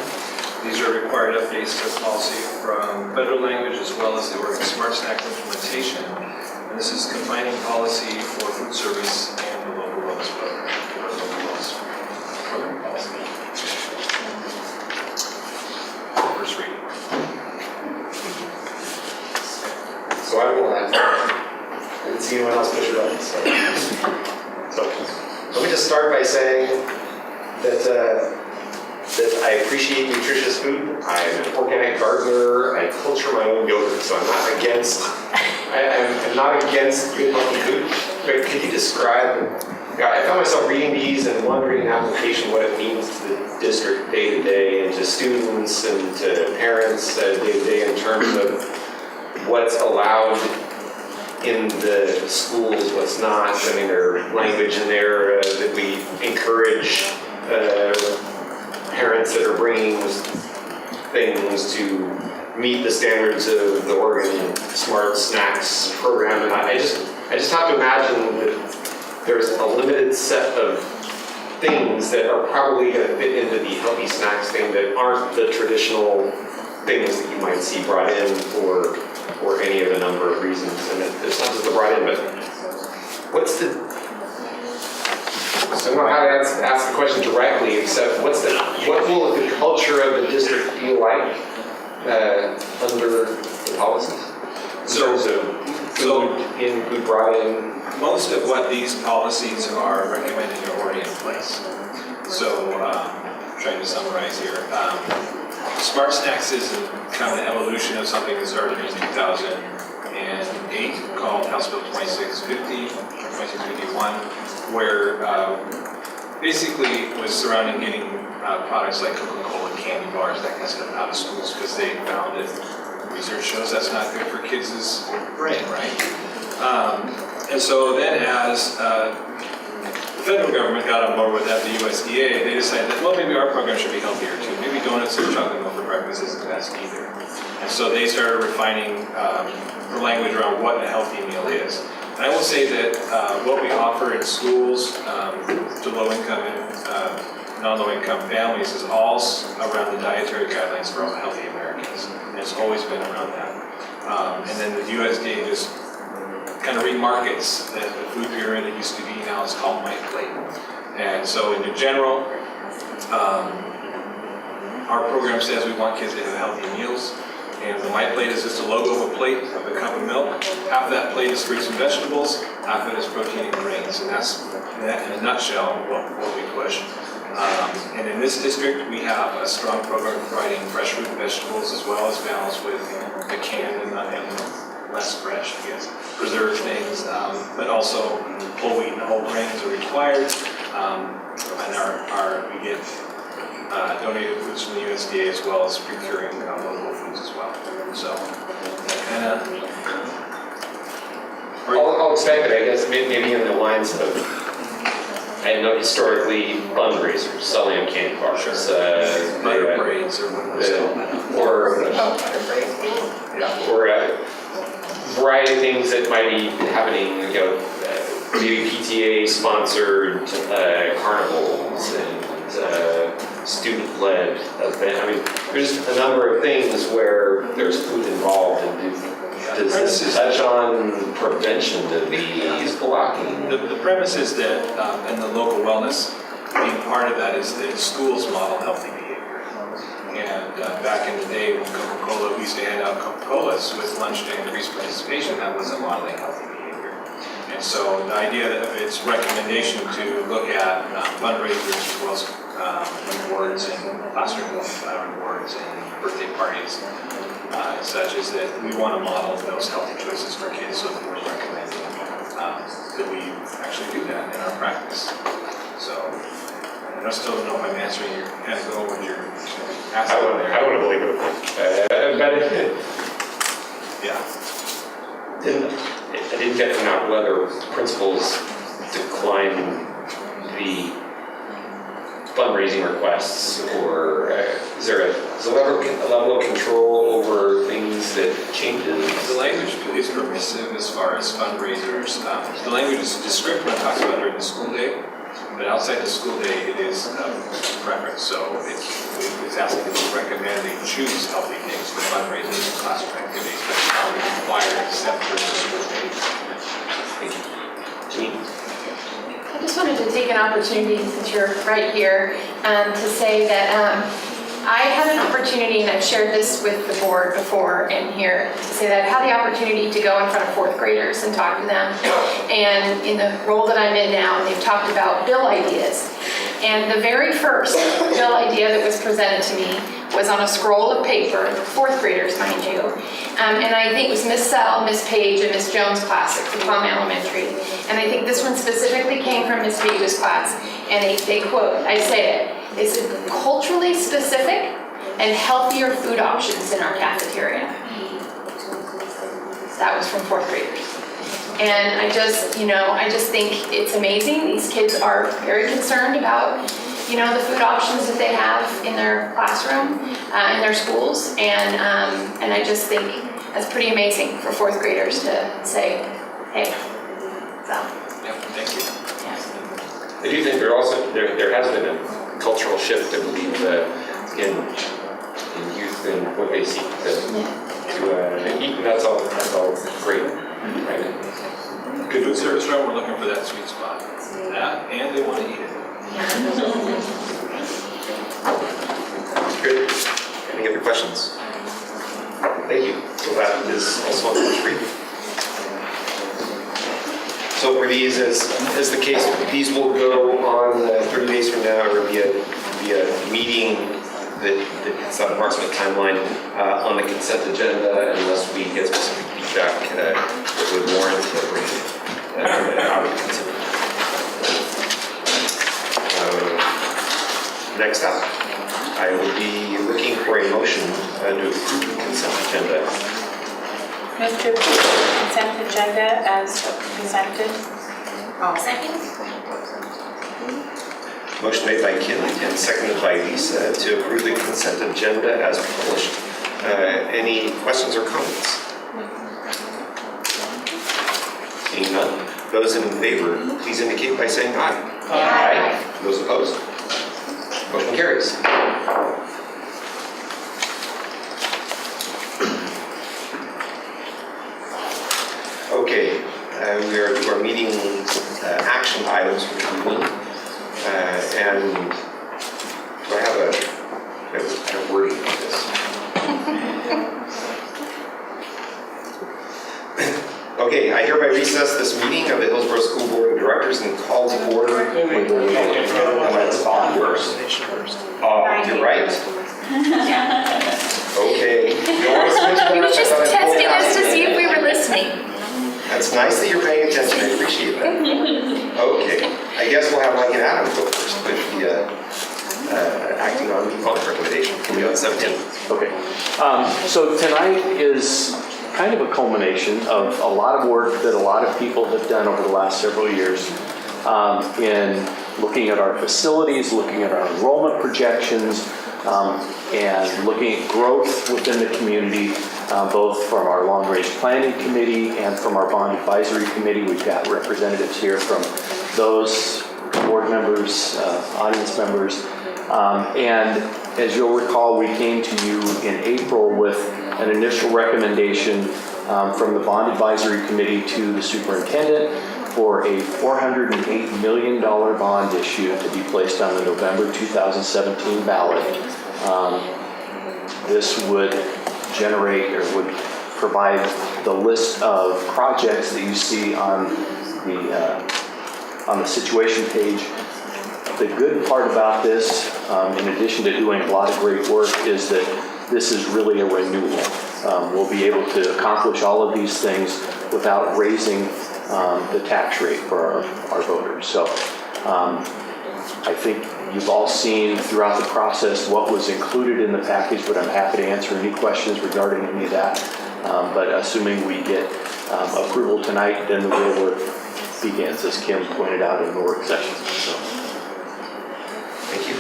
These are required updates to policy from federal language as well as the Oregon Smart Snack implementation. And this is combining policy for food service and the local wellness program, or local wellness program policy. First reading. So I will I didn't see anyone else push it up. So let me just start by saying that I appreciate nutritious food. I'm an organic gardener. I culture my own yogurt, so I'm not against. I'm not against good healthy food. But could you describe? I found myself reading these and wondering in application what it means to the district day to day, and to students and to parents day to day in terms of what's allowed in the schools, what's not. I mean, there are language in there that we encourage parents that are bringing things to meet the standards of the Oregon Smart Snacks program. And I just have to imagine that there's a limited set of things that are probably going to fit into the healthy snacks thing that aren't the traditional things that you might see brought in for any of a number of reasons. And it's not just the brought in, but what's the, I don't know how to ask the question directly, except what will the culture of the district feel like under the policies? In terms of food brought in? Most of what these policies are recommending are already in place. So, trying to summarize here. Smart Snacks is kind of an evolution of something that started in 2008 called House Bill 2650, or 2651, where basically it was surrounding getting products like Coca-Cola and candy bars, that kind of stuff out of schools, because they found that research shows that's not good for kids' brain, right? And so then as the federal government got on board with that, the USDA, they decided that, well, maybe our program should be healthier too. Maybe donuts and chocolate milk for breakfast isn't the best either. And so they started refining the language around what a healthy meal is. And I will say that what we offer in schools to low-income and non-low-income families is all around the dietary guidelines for healthy Americans. And it's always been around that. And then the USDA just kind of remarkets the food pyramid it used to be, now it's called My Plate. And so in general, our program says we want kids to have healthy meals. And the My Plate is just a logo of a plate of a cup of milk. Half of that plate is fruits and vegetables, half of it is protein and grains. And that's, in a nutshell, what we push. And in this district, we have a strong program providing fresh fruit and vegetables as well as balanced with the canned and less fresh, I guess, preserved things. But also whole wheat and whole grains are required. And we get donated foods from the USDA as well as procuring local foods as well. So, kind of. I'll expect it, I guess, maybe in the lines of I know historically fundraisers, selling candy bars. Butter braids or what was or a variety of things that might be happening, maybe PTA sponsored carnivals and student-led event. I mean, there's a number of things where there's food involved, and does this touch on prevention of these blocking? The premise is that, and the local wellness being part of that, is that schools model healthy behavior. And back in the day when Coca-Cola, we used to hand out Coca-Colas with lunch to increase participation, that was a modeling healthy behavior. And so the idea of its recommendation to look at fundraisers as well as rewards and classroom rewards and birthday parties such as that we want to model those healthy choices for kids, so that we're recommending that we actually do that in our practice. So I still don't know if I'm answering your kind of goal when you're asking. I don't want to believe it. Yeah. I didn't get from that whether principals decline the fundraising requests, or is there a level of control over things that changes? The language is permissive as far as fundraisers. The language is descriptive when it talks about during the school day, but outside the school day, it is preference. So it's asking them to recommend they choose healthy things for fundraising and classroom activities, but it's not required except for the school day. Thank you. Janine? I just wanted to take an opportunity, since you're right here, to say that I had an opportunity, and I've shared this with the board before in here, to say that I've had the opportunity to go in front of fourth graders and talk to them. And in the role that I'm in now, they've talked about bill ideas. And the very first bill idea that was presented to me was on a scroll of paper, fourth graders, mind you. And I think it was Miss Sell, Miss Page, and Miss Jones' class at Plum Elementary. And I think this one specifically came from Miss Page's class. And they quote, I say it, they said, culturally specific and healthier food options in our cafeteria. That was from fourth graders. And I just think it's amazing. These kids are very concerned about, the food options that they have in their classroom, in their schools. And I just think that's pretty amazing for fourth graders to say, hey, so. Yeah, thank you. I do think there has been a cultural shift, I believe, in youth and what they seek to eat, and that's all great. Right? Good food service route, we're looking for that sweet spot. That, and they want to eat it. Good. Any other questions? Thank you. So that is also on the screen. So for these, as the case, these will go on 30 days from now, or be a meeting that hits that approximate timeline on the consent agenda, unless we get specific feedback that would warrant to bring it out of consent. Next up, I will be looking for a motion to approve the consent agenda. Move to approve the consent agenda as presented. Second? Motion made by Kim and seconded by Lisa to approve the consent agenda as published. Any questions or comments? Seeing none. Those in favor, please indicate by saying aye. Aye. Those opposed? Motion carries. Okay, we are to our meeting action items for the evening. And do I have a wording on this? Okay, I hereby recess this meeting of the Hillsboro School Board of Directors and call to order. Let's on first. You're right. Okay. You don't want to switch that? He was just testing us to see if we were listening. That's nice that you're paying attention. I appreciate that. Okay. I guess we'll have Mike and Adam go first with the acting on the recommendation. Can we go on 17? Okay. So tonight is kind of a culmination of a lot of work that a lot of people have done over the last several years in looking at our facilities, looking at our enrollment projections, and looking at growth within the community, both from our long-range planning committee and from our bond advisory committee. We've got representatives here from those board members, audience members. And as you'll recall, we came to you in April with an initial recommendation from the bond advisory committee to the superintendent for a $408 million bond issue to be placed on the November 2017 ballot. This would generate or would provide the list of projects that you see on the situation page. The good part about this, in addition to doing a lot of great work, is that this is really a renewal. We'll be able to accomplish all of these things without raising the tax rate for our voters. So I think you've all seen throughout the process what was included in the package, but I'm happy to answer any questions regarding any of that. But assuming we get approval tonight, then the real work begins, as Kim pointed out in the work session. So. Thank you.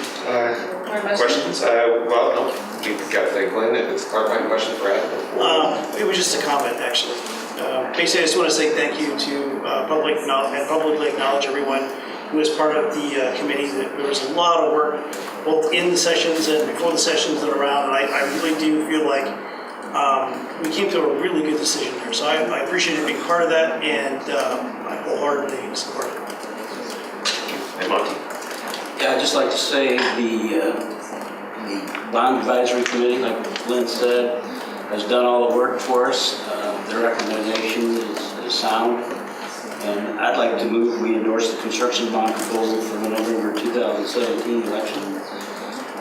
Questions? Well, no, we've got Glenn, if it's a clarifying question for Adam. It was just a comment, actually. Basically, I just want to say thank you to publicly acknowledge everyone who was part of the committee. There was a lot of work, both in the sessions and before the sessions and around, and I really do feel like we came to a really good decision there. So I appreciate being part of that, and I wholeheartedly support it. And Monty? Yeah, I'd just like to say the bond advisory committee, like Glenn said, has done all the work for us. Their recommendation is sound. And I'd like to move we endorse the construction bond proposal for the November 2017 election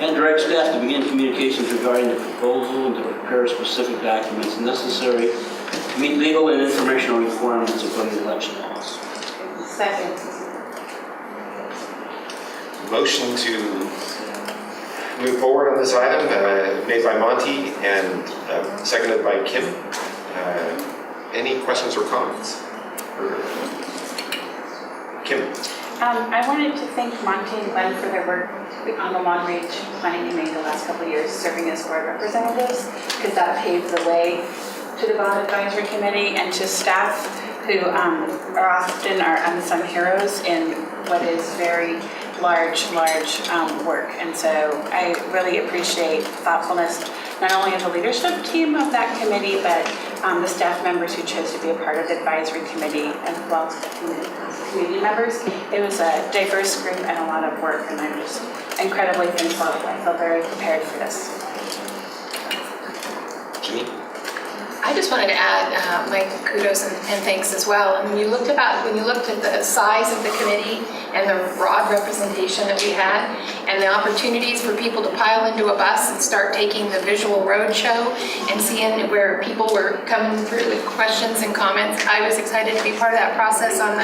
and direct staff to begin communications regarding the proposal and to prepare specific documents necessary to meet legal and informational requirements of the election laws. Second. Motion to move forward on this item made by Monty and seconded by Kim. Any questions or comments? Kim. I wanted to thank Monty and Glenn for their work on the long-range planning committee the last couple of years, serving as board representatives, because that paved the way to the bond advisory committee and to staff who are often our unsung heroes in what is very large work. And so I really appreciate thoughtfulness, not only of the leadership team of that committee, but the staff members who chose to be a part of the advisory committee, as well as the community members. It was a diverse group and a lot of work, and I'm just incredibly thankful. I feel very prepared for this. Jimmy? I just wanted to add my kudos and thanks as well. And when you looked at the size of the committee and the broad representation that we had and the opportunities for people to pile into a bus and start taking the visual road show and seeing where people were coming through with questions and comments, I was excited to be part of that process on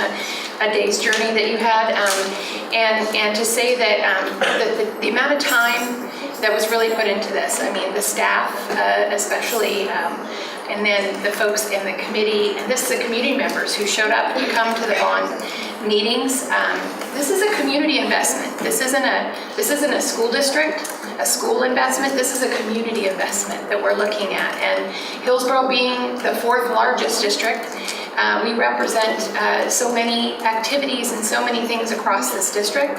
a day's journey that you had. And to say that the amount of time that was really put into this, I mean, the staff especially, and then the folks in the committee, and this is the community members who showed up to come to the bond meetings. This is a community investment. This isn't a school district, a school investment. This is a community investment that we're looking at. And Hillsboro being the 4th largest district, we represent so many activities and so many things across this district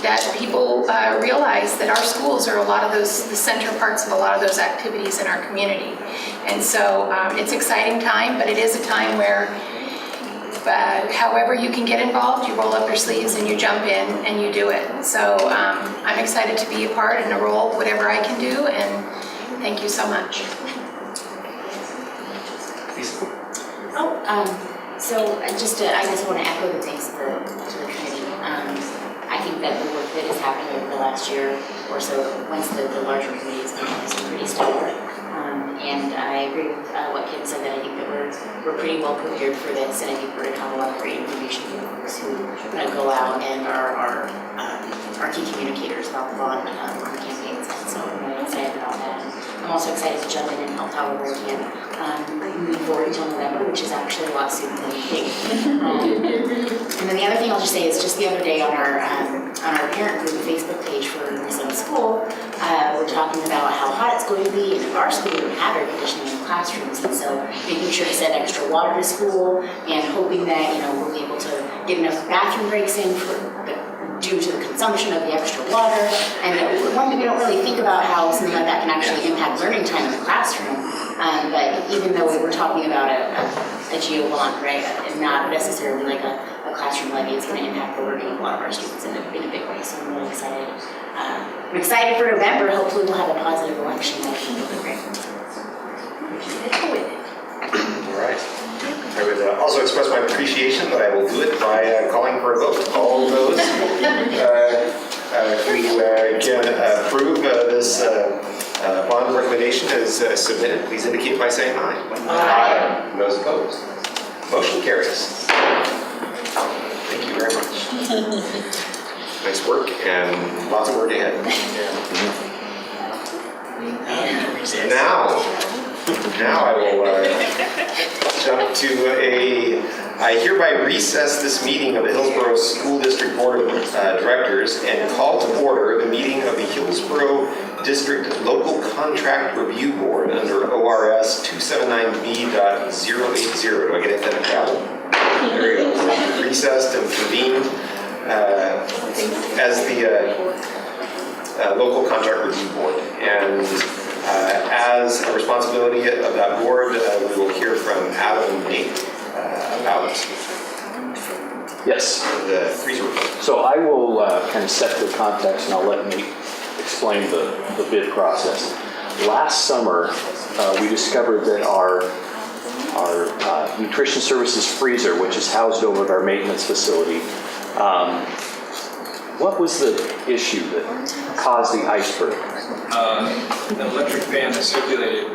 that people realize that our schools are the center parts of a lot of those activities in our community. And so it's an exciting time, but it is a time where however you can get involved, you roll up your sleeves and you jump in and you do it. So I'm excited to be a part and a role, whatever I can do, and thank you so much. So I just want to echo the thanks to the committee. I think that the work that has happened over the last year or so, once the larger committee has been pretty stellar. And I agree with what Kim said, that I think that we're pretty well prepared for this, and I think we're going to have a lot of great information from folks who are going to go out and are our key communicators about the bond campaigns. And so I'm really excited about that. I'm also excited to jump in and help however I can. Moving forward until November, which is actually a lot sooner than we think. And then the other thing I'll just say is just the other day on our on our parent group Facebook page for Resume School, we're talking about how hot it's going to be, and our school we don't have air conditioning in the classrooms, and so making sure to send extra water to school and hoping that, we'll be able to get enough bathroom breaks in due to the consumption of the extra water. And one thing we don't really think about how something like that can actually impact learning time in the classroom. But even though we're talking about a geo bond, right, and not necessarily like a classroom levy, it's going to impact the learning of a lot of our students in a big way. So I'm really excited. I'm excited for November. Hopefully we'll have a positive election. That should be great. All right. I would also express my appreciation that I will do it by calling for a vote. All those who can approve this bond recommendation as submitted, please indicate by saying aye. Aye. Those opposed? Motion carries. Thank you very much. Nice work and lots of work ahead. Now I will jump to I hereby recess this meeting of the Hillsboro School District Board of Directors and call to order the meeting of the Hillsboro District Local Contract Review Board under ORS 279B.080. Do I get it then? There we go. Recessed and convened as the Local Contract Review Board. And as a responsibility of that board, we will hear from Adam and Nate about the freezer report. So I will kind of set the context, and I'll let Nate explain the bid process. Last summer, we discovered that our nutrition services freezer, which is housed over at our maintenance facility, what was the issue that caused the iceberg? An electric fan that circulated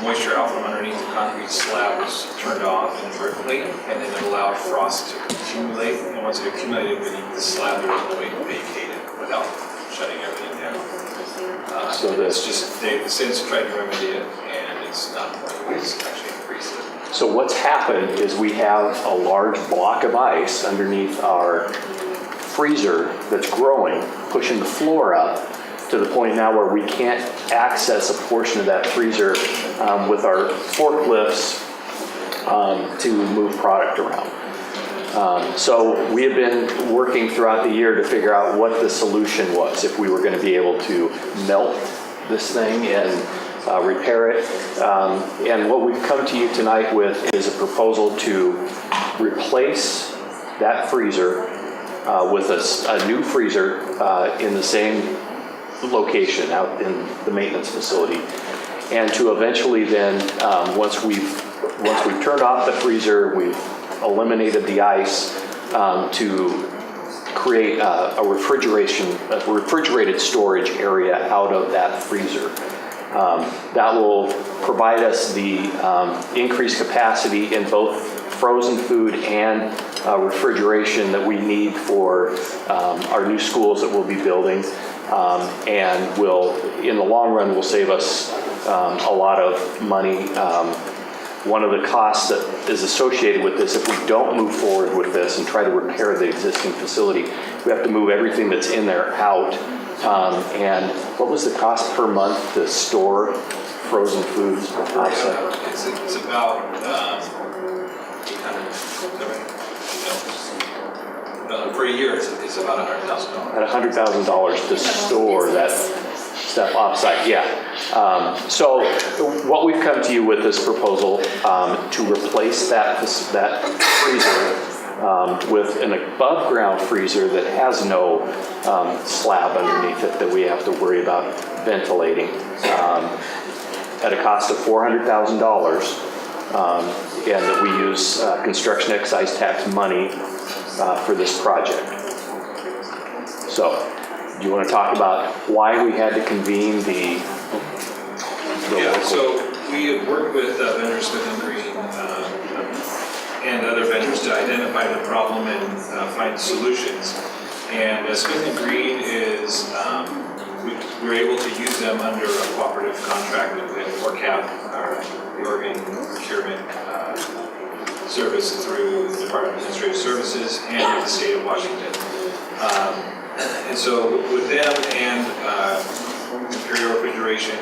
moisture out from underneath the concrete slab was turned off inadvertently, and then it allowed frost to accumulate. And once it accumulated beneath the slab, there was no way to vacate it without shutting everything down. So it's just they've since tried to remedy it, and it's not working. It's actually increased it. So what's happened is we have a large block of ice underneath our freezer that's growing, pushing the floor up to the point now where we can't access a portion of that freezer with our forklifts to move product around. So we have been working throughout the year to figure out what the solution was, if we were going to be able to melt this thing and repair it. And what we've come to you tonight with is a proposal to replace that freezer with a new freezer in the same location out in the maintenance facility, and to eventually then, once we've turned off the freezer, we've eliminated the ice, to create a refrigerated storage area out of that freezer. That will provide us the increased capacity in both frozen food and refrigeration that we need for our new schools that we'll be building, and will, in the long run, will save us a lot of money. One of the costs that is associated with this, if we don't move forward with this and try to repair the existing facility, we have to move everything that's in there out. And what was the cost per month to store frozen foods? It's about 800. For a year, it's about $100,000. At $100,000 to store that stuff offsite, yeah. So what we've come to you with this proposal to replace that freezer with an above ground freezer that has no slab underneath it that we have to worry about ventilating at a cost of $400,000, and that we use construction excise tax money for this project. So, do you want to talk about why we had to convene the local? So we have worked with vendors within Green and other vendors to identify the problem and find solutions. And Smith & Green is, we're able to use them under a cooperative contract with ORCAP, the Oregon Procurement Service, through the Department of Administrative Services and the state of Washington. And so with them and Imperial Refrigeration,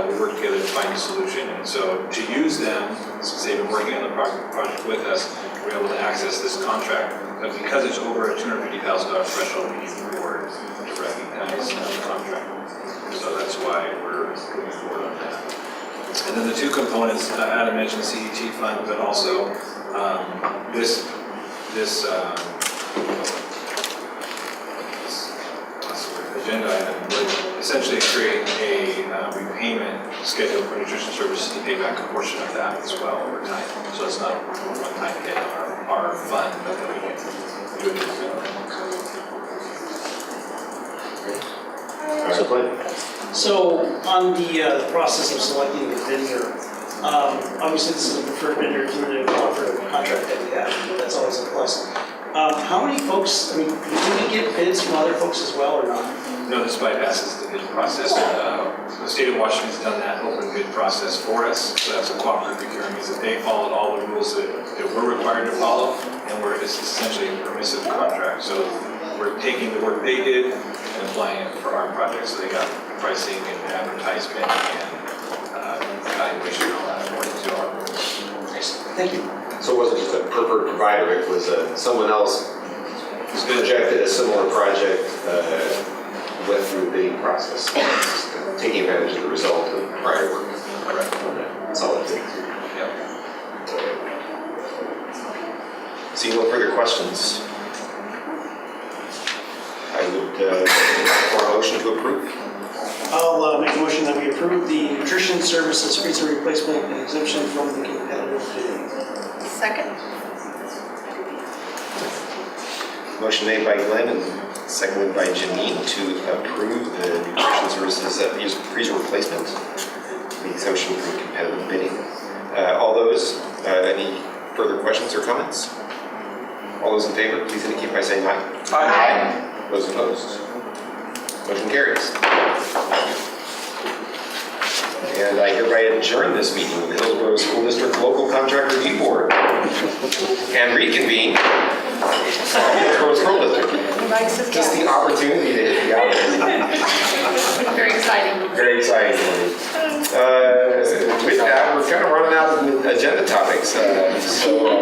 we work together to find a solution. And so to use them, since they've been working on the project with us, we're able to access this contract. But because it's over a $250,000 threshold, we need the board to recognize the contract. So that's why we're moving forward on that. And then the two components, Adam mentioned CET fund, but also this agenda item would essentially create a repayment schedule for nutrition services to pay back a portion of that as well over time. So it's not a one-time hit on our fund, but that we can do it. So on the process of selecting the vendor, obviously this is a preferred vendor through the cooperative contract that we have. That's always a plus. How many folks, I mean, do we get bids from other folks as well or not? No, this bypasses the bid process. The state of Washington's done that open bid process for us. So that's a cooperative procurement, means that they followed all the rules that we're required to follow, and it's essentially a permissive contract. So we're taking the work they did and applying it for our project. So they got pricing and advertisement and evaluation and all that according to our rules. Thank you. So it wasn't just a preferred provider, it was someone else projected a similar project, went through the bidding process, taking advantage of the result of prior work. Correct. That's all it takes. Yep. See no further questions? I would for a motion to approve. I'll make a motion that we approve the nutrition services freezer replacement exemption from the competitive bidding. Second. Motion made by Glenn and seconded by Janine to approve the nutrition services freezer replacement, the exemption from competitive bidding. All those, any further questions or comments? All those in favor, please indicate by saying aye. Aye. Those opposed? Motion carries. And I hereby adjourn this meeting of the Hillsboro School District Local Contract Review Board and reconvene Hillsboro School District. Just the opportunity to hit the hour. Very exciting. Very exciting. With that, we're kind of running out of agenda topics, so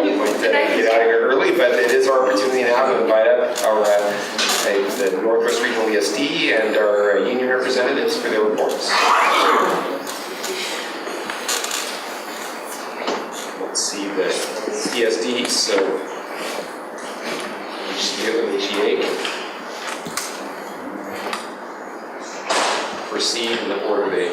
we might get out of here early, but it is our opportunity now to invite up our the Northwest Regional ESD and our union representatives for their reports. Let's see the ESD, so HGA. Proceed in the order they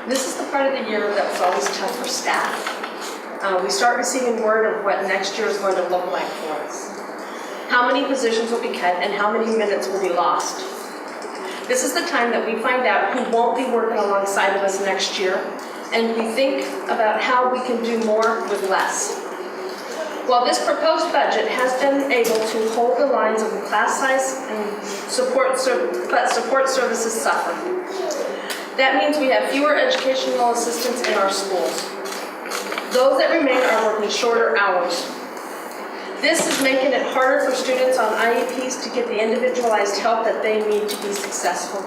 This is the part of the year that was always tough for staff. We start receiving word of what next year is going to look like for us. How many positions will be cut and how many minutes will be lost. This is the time that we find out who won't be working alongside of us next year, and we think about how we can do more with less. While this proposed budget has been able to hold the lines of the class size and support services suffer. That means we have fewer educational assistants in our schools. Those that remain are working shorter hours. This is making it harder for students on IEPs to get the individualized help that they need to be successful.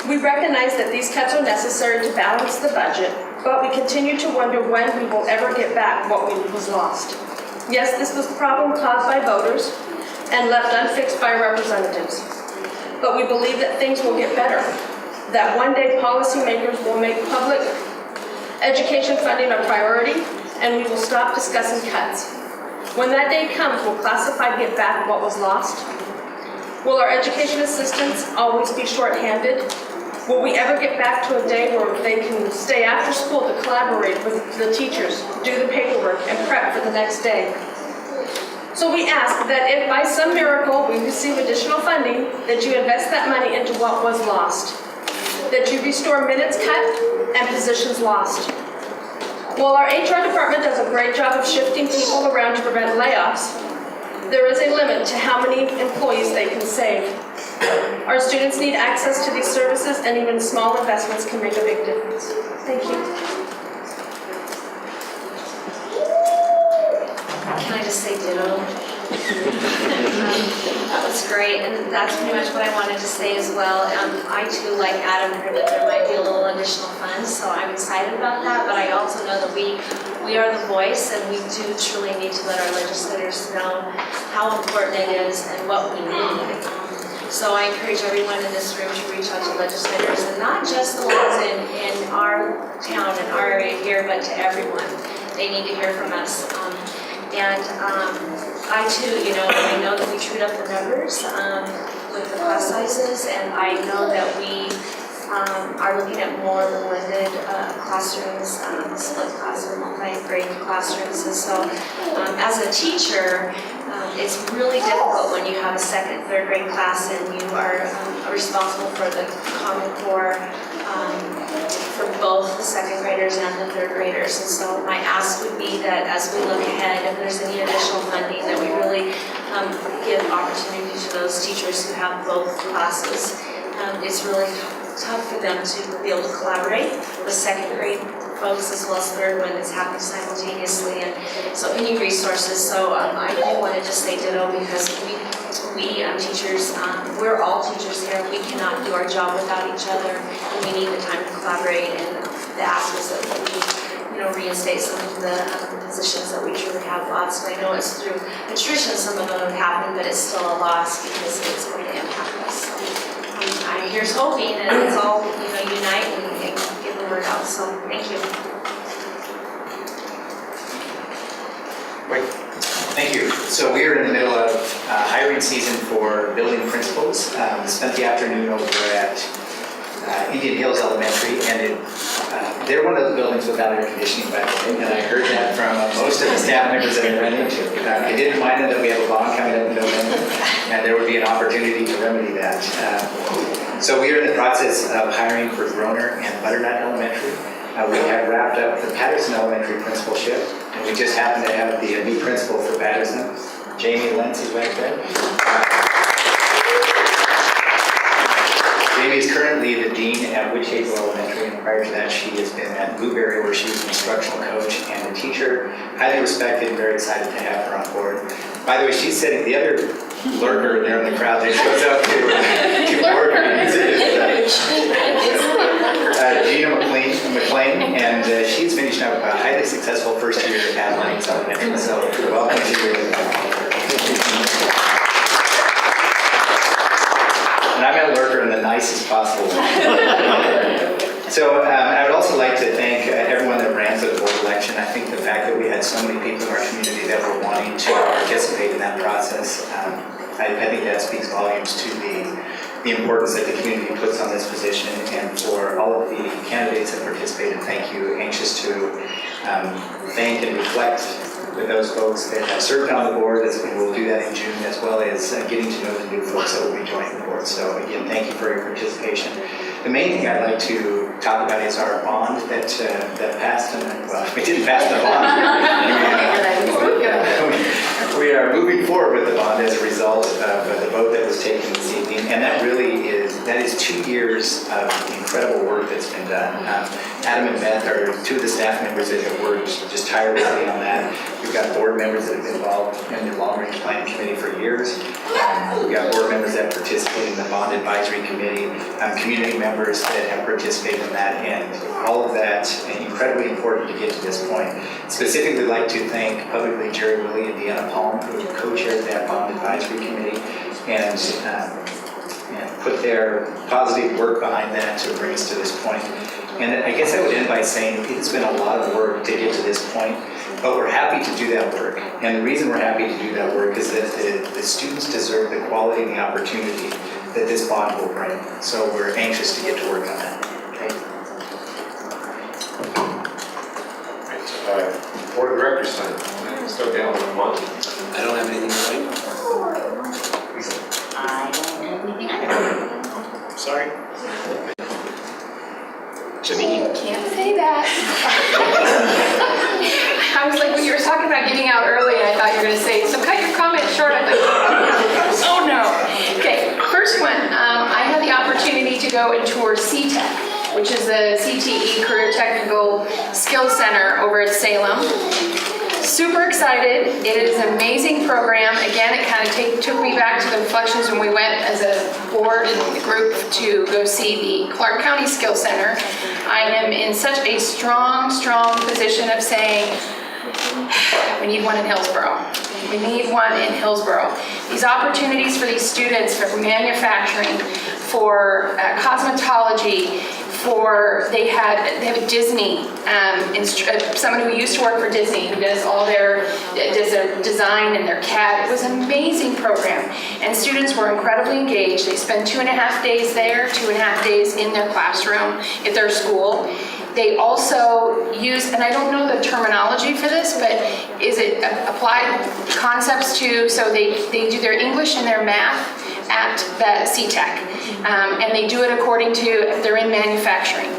We recognize that these cuts are necessary to balance the budget, but we continue to wonder when we will ever get back what was lost. Yes, this was a problem caused by voters and left unfixed by representatives. But we believe that things will get better, that one day policymakers will make public education funding a priority, and we will stop discussing cuts. When that day comes, will classified get back what was lost? Will our education assistants always be shorthanded? Will we ever get back to a day where they can stay after school to collaborate with the teachers, do the paperwork, and prep for the next day? So we ask that if by some miracle we receive additional funding, that you invest that money into what was lost, that you restore minutes cut and positions lost. While our HR department does a great job of shifting people around to prevent layoffs, there is a limit to how many employees they can save. Our students need access to these services, and even small investments can make a big difference. Thank you. can I just say ditto? That was great, and that's pretty much what I wanted to say as well. I too, like Adam, heard that there might be a little additional funds, so I'm excited about that, but I also know that we are the voice, and we do truly need to let our legislators know how important it is and what we need. So I encourage everyone in this room to reach out to legislators, and not just the ones in our town, in our area here, but to everyone. They need to hear from us. I too, I know that we trued up the numbers with the class sizes, and I know that we are looking at more blended classrooms, split class or multi-grade classrooms. And so as a teacher, it's really difficult when you have a second, third grade class and you are responsible for the Common Core for both the second graders and the third graders. And so my ask would be that as we look ahead, if there's any additional funding, that we really give opportunity to those teachers who have both classes. It's really tough for them to be able to collaborate with second grade folks as well as third when it's happening simultaneously, and so any resources. So I do want to just say ditto, because we teachers, we're all teachers here. We cannot do our job without each other, and we need the time to collaborate. And the ask is that we reinstate some of the positions that we truly have lost. I know it's through attrition some of them have happened, but it's still a loss because it's going to impact us. So here's hoping that it's all unite and get the word out. So thank you. Thank you. So we are in the middle of hiring season for building principals. Spent the afternoon over at Indian Hills Elementary, and they're one of those buildings without air conditioning, by the way, and I heard that from most of the staff members that I ran into. I did remind them that we have a bond coming up in November, and there would be an opportunity to remedy that. So we are in the process of hiring for Groner and Butternut Elementary. We have wrapped up the Patterson Elementary principalship, and we just happen to have the new principal for Patterson. Jamie Lentz is right there. Jamie is currently the dean at Witch Hazel Elementary, and prior to that she has been at Blueberry, where she was an instructional coach and a teacher. Highly respected and very excited to have her on board. By the way, she's sitting, the other lurker there in the crowd that shows up to board meetings Gina McLean, and she's finishing up a highly successful first year at Lines Elementary. So welcome to you. And I'm a lurker in the nicest possible way. So I would also like to thank everyone that ran for the board election. I think the fact that we had so many people in our community that were wanting to participate in that process, I think that speaks volumes to the importance that the community puts on this position. And for all of the candidates that participated, thank you. Anxious to thank and reflect with those folks that have served on the board, as we will do that in June, as well as getting to know the new folks that will be joining the board. So again, thank you for your participation. The main thing I'd like to talk about is our bond that passed, and well, we didn't pass the bond. We are moving forward with the bond as a result of the vote that was taken this evening, and that is 2 years of incredible work that's been done. Adam and Beth are two of the staff members that have worked just tirelessly on that. We've got board members that have been involved in the long-range planning committee for years. We've got board members that participate in the bond advisory committee, community members that have participated in that, and all of that incredibly important to get to this point. Specifically, I'd like to thank publicly Jerry Willie and Deanna Palm, who co-chaired that bond advisory committee, and put their positive work behind that to bring us to this point. And I guess I would end by saying it's been a lot of work to get to this point, but we're happy to do that work. And the reason we're happy to do that work is that the students deserve the quality and the opportunity that this bond will bring. So we're anxious to get to work on that. Okay. Board of Directors time. Start down with Monty. I don't have anything to write. I don't have anything either. Sorry. Janine. Can't say that. I was like, when you were talking about getting out early, I thought you were going to say, so cut your comments short. I'm like, oh no. Okay, first one, I had the opportunity to go and tour CTEC, which is the CTE Career Technical Skills Center over at Salem. super excited. It is an amazing program. Again, it kind of took me back to the reflections when we went as a board and group to go see the Clark County Skills Center. I am in such a strong position of saying, we need one in Hillsboro. We need one in Hillsboro. These opportunities for these students, for manufacturing, for cosmetology, they have a Disney, someone who used to work for Disney, who does all their design and their CAD. It was an amazing program, and students were incredibly engaged. They spent 2.5 days there, 2.5 days in their classroom at their school. They also use, and I don't know the terminology for this, but is it applied concepts to, so they do their English and their math at the CTEC. And they do it according to if they're in manufacturing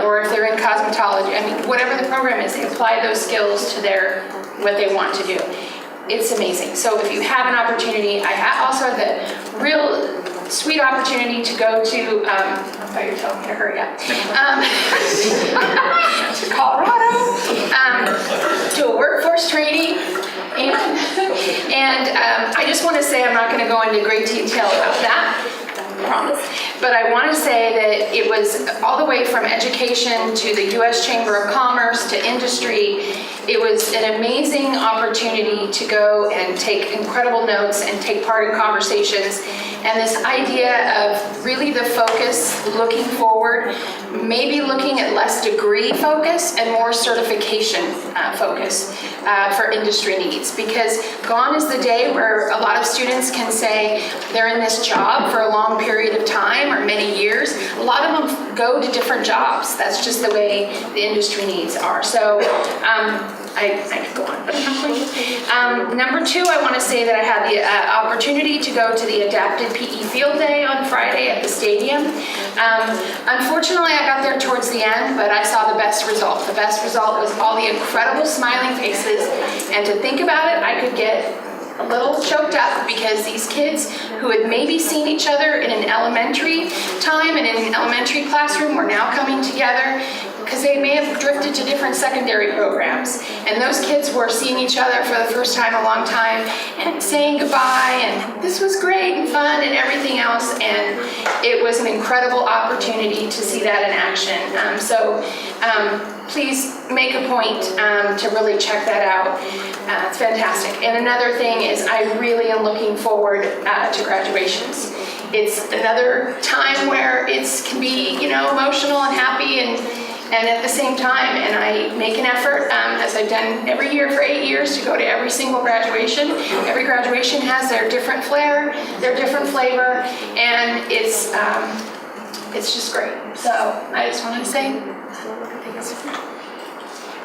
or if they're in cosmetology. I mean, whatever the program is, they apply those skills to what they want to do. It's amazing. So if you have an opportunity, I also had the real sweet opportunity to go to, I thought you were telling me to hurry up, to Colorado, to a workforce training. And I just want to say, I'm not going to go into great detail about that, I promise, but I want to say that it was all the way from education to the U.S. Chamber of Commerce to industry. It was an amazing opportunity to go and take incredible notes and take part in conversations. And this idea of really the focus looking forward, maybe looking at less degree focus and more certification focus for industry needs. Because gone is the day where a lot of students can say they're in this job for a long period of time or many years. A lot of them go to different jobs. That's just the way the industry needs are. So I could go on, but I'm not going to. Number two, I want to say that I had the opportunity to go to the Adapted PE Field Day on Friday at the stadium. Unfortunately, I got there towards the end, but I saw the best result. The best result was all the incredible smiling faces, and to think about it, I could get a little choked up because these kids who had maybe seen each other in an elementary time and in an elementary classroom were now coming together because they may have drifted to different secondary programs. And those kids were seeing each other for the first time in a long time and saying goodbye, and this was great and fun and everything else. And it was an incredible opportunity to see that in action. Please make a point to really check that out. It's fantastic. And another thing is I really am looking forward to graduations. It's another time where it can be, emotional and happy and at the same time, and I make an effort, as I've done every year for 8 years, to go to every single graduation. Every graduation has their different flair, their different flavor, and it's just great. So I just wanted to say,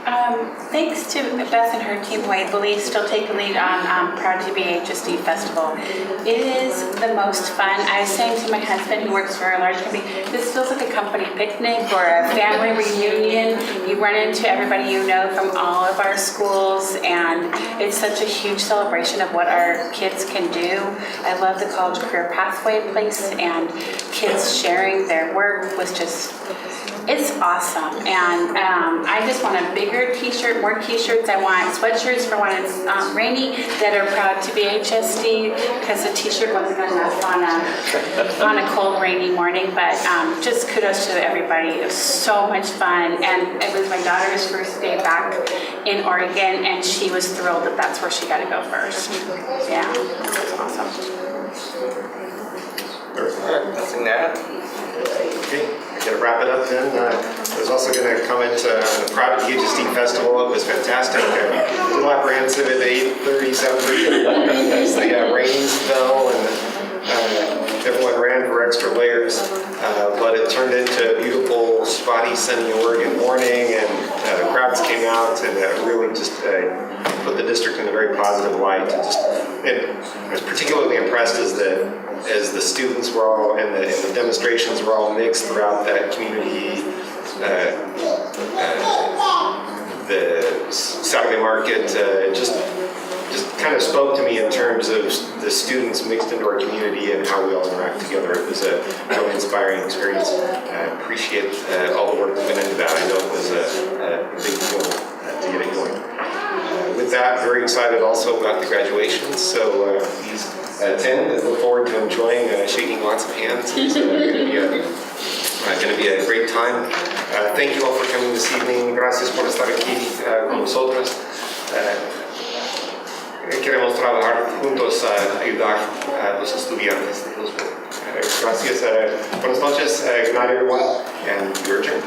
Thanks to Beth and her team who I believe still take the lead on Proud to be HSD Festival. It is the most fun. I was saying to my husband who works for a large company, this feels like a company picnic or a family reunion. You run into everybody you know from all of our schools, and it's such a huge celebration of what our kids can do. I love the College Career Pathway place, and kids sharing their work was just, it's awesome. And I just want a bigger t-shirt, more t-shirts. I want sweatshirts for when it's rainy that are proud to be HSD, because the t-shirt wasn't enough on a cold, rainy morning. But just kudos to everybody. It was so much fun. And it was my daughter's first day back in Oregon, and she was thrilled that that's where she got to go first. Yeah, it was awesome. Nothing to add? Okay, I'm going to wrap it up then. I was also going to comment on the Proud to be HSD Festival. It was fantastic. A little apprehensive at 8:30, 7:30 as the rains fell and everyone ran for extra layers. But it turned into a beautiful, spotty, sunny Oregon morning, and the crowds came out and really just put the district in a very positive light. And I was particularly impressed as the students were all, and the demonstrations were all mixed throughout that community. The Saturday market just kind of spoke to me in terms of the students mixed into our community and how we all interact together. It was a really inspiring experience. I appreciate all the work that went into that. I know it was a big deal to get it going. With that, very excited also about the graduations, so please attend and look forward to enjoying shaking lots of hands. It's going to be a great time. Thank you all for coming this evening. Gracias por estar aquí con nosotros. Queremos trabajar juntos a ayudar a los estudiantes de Hillsboro. Gracias. Buenas noches. Good night, everyone. And your turn.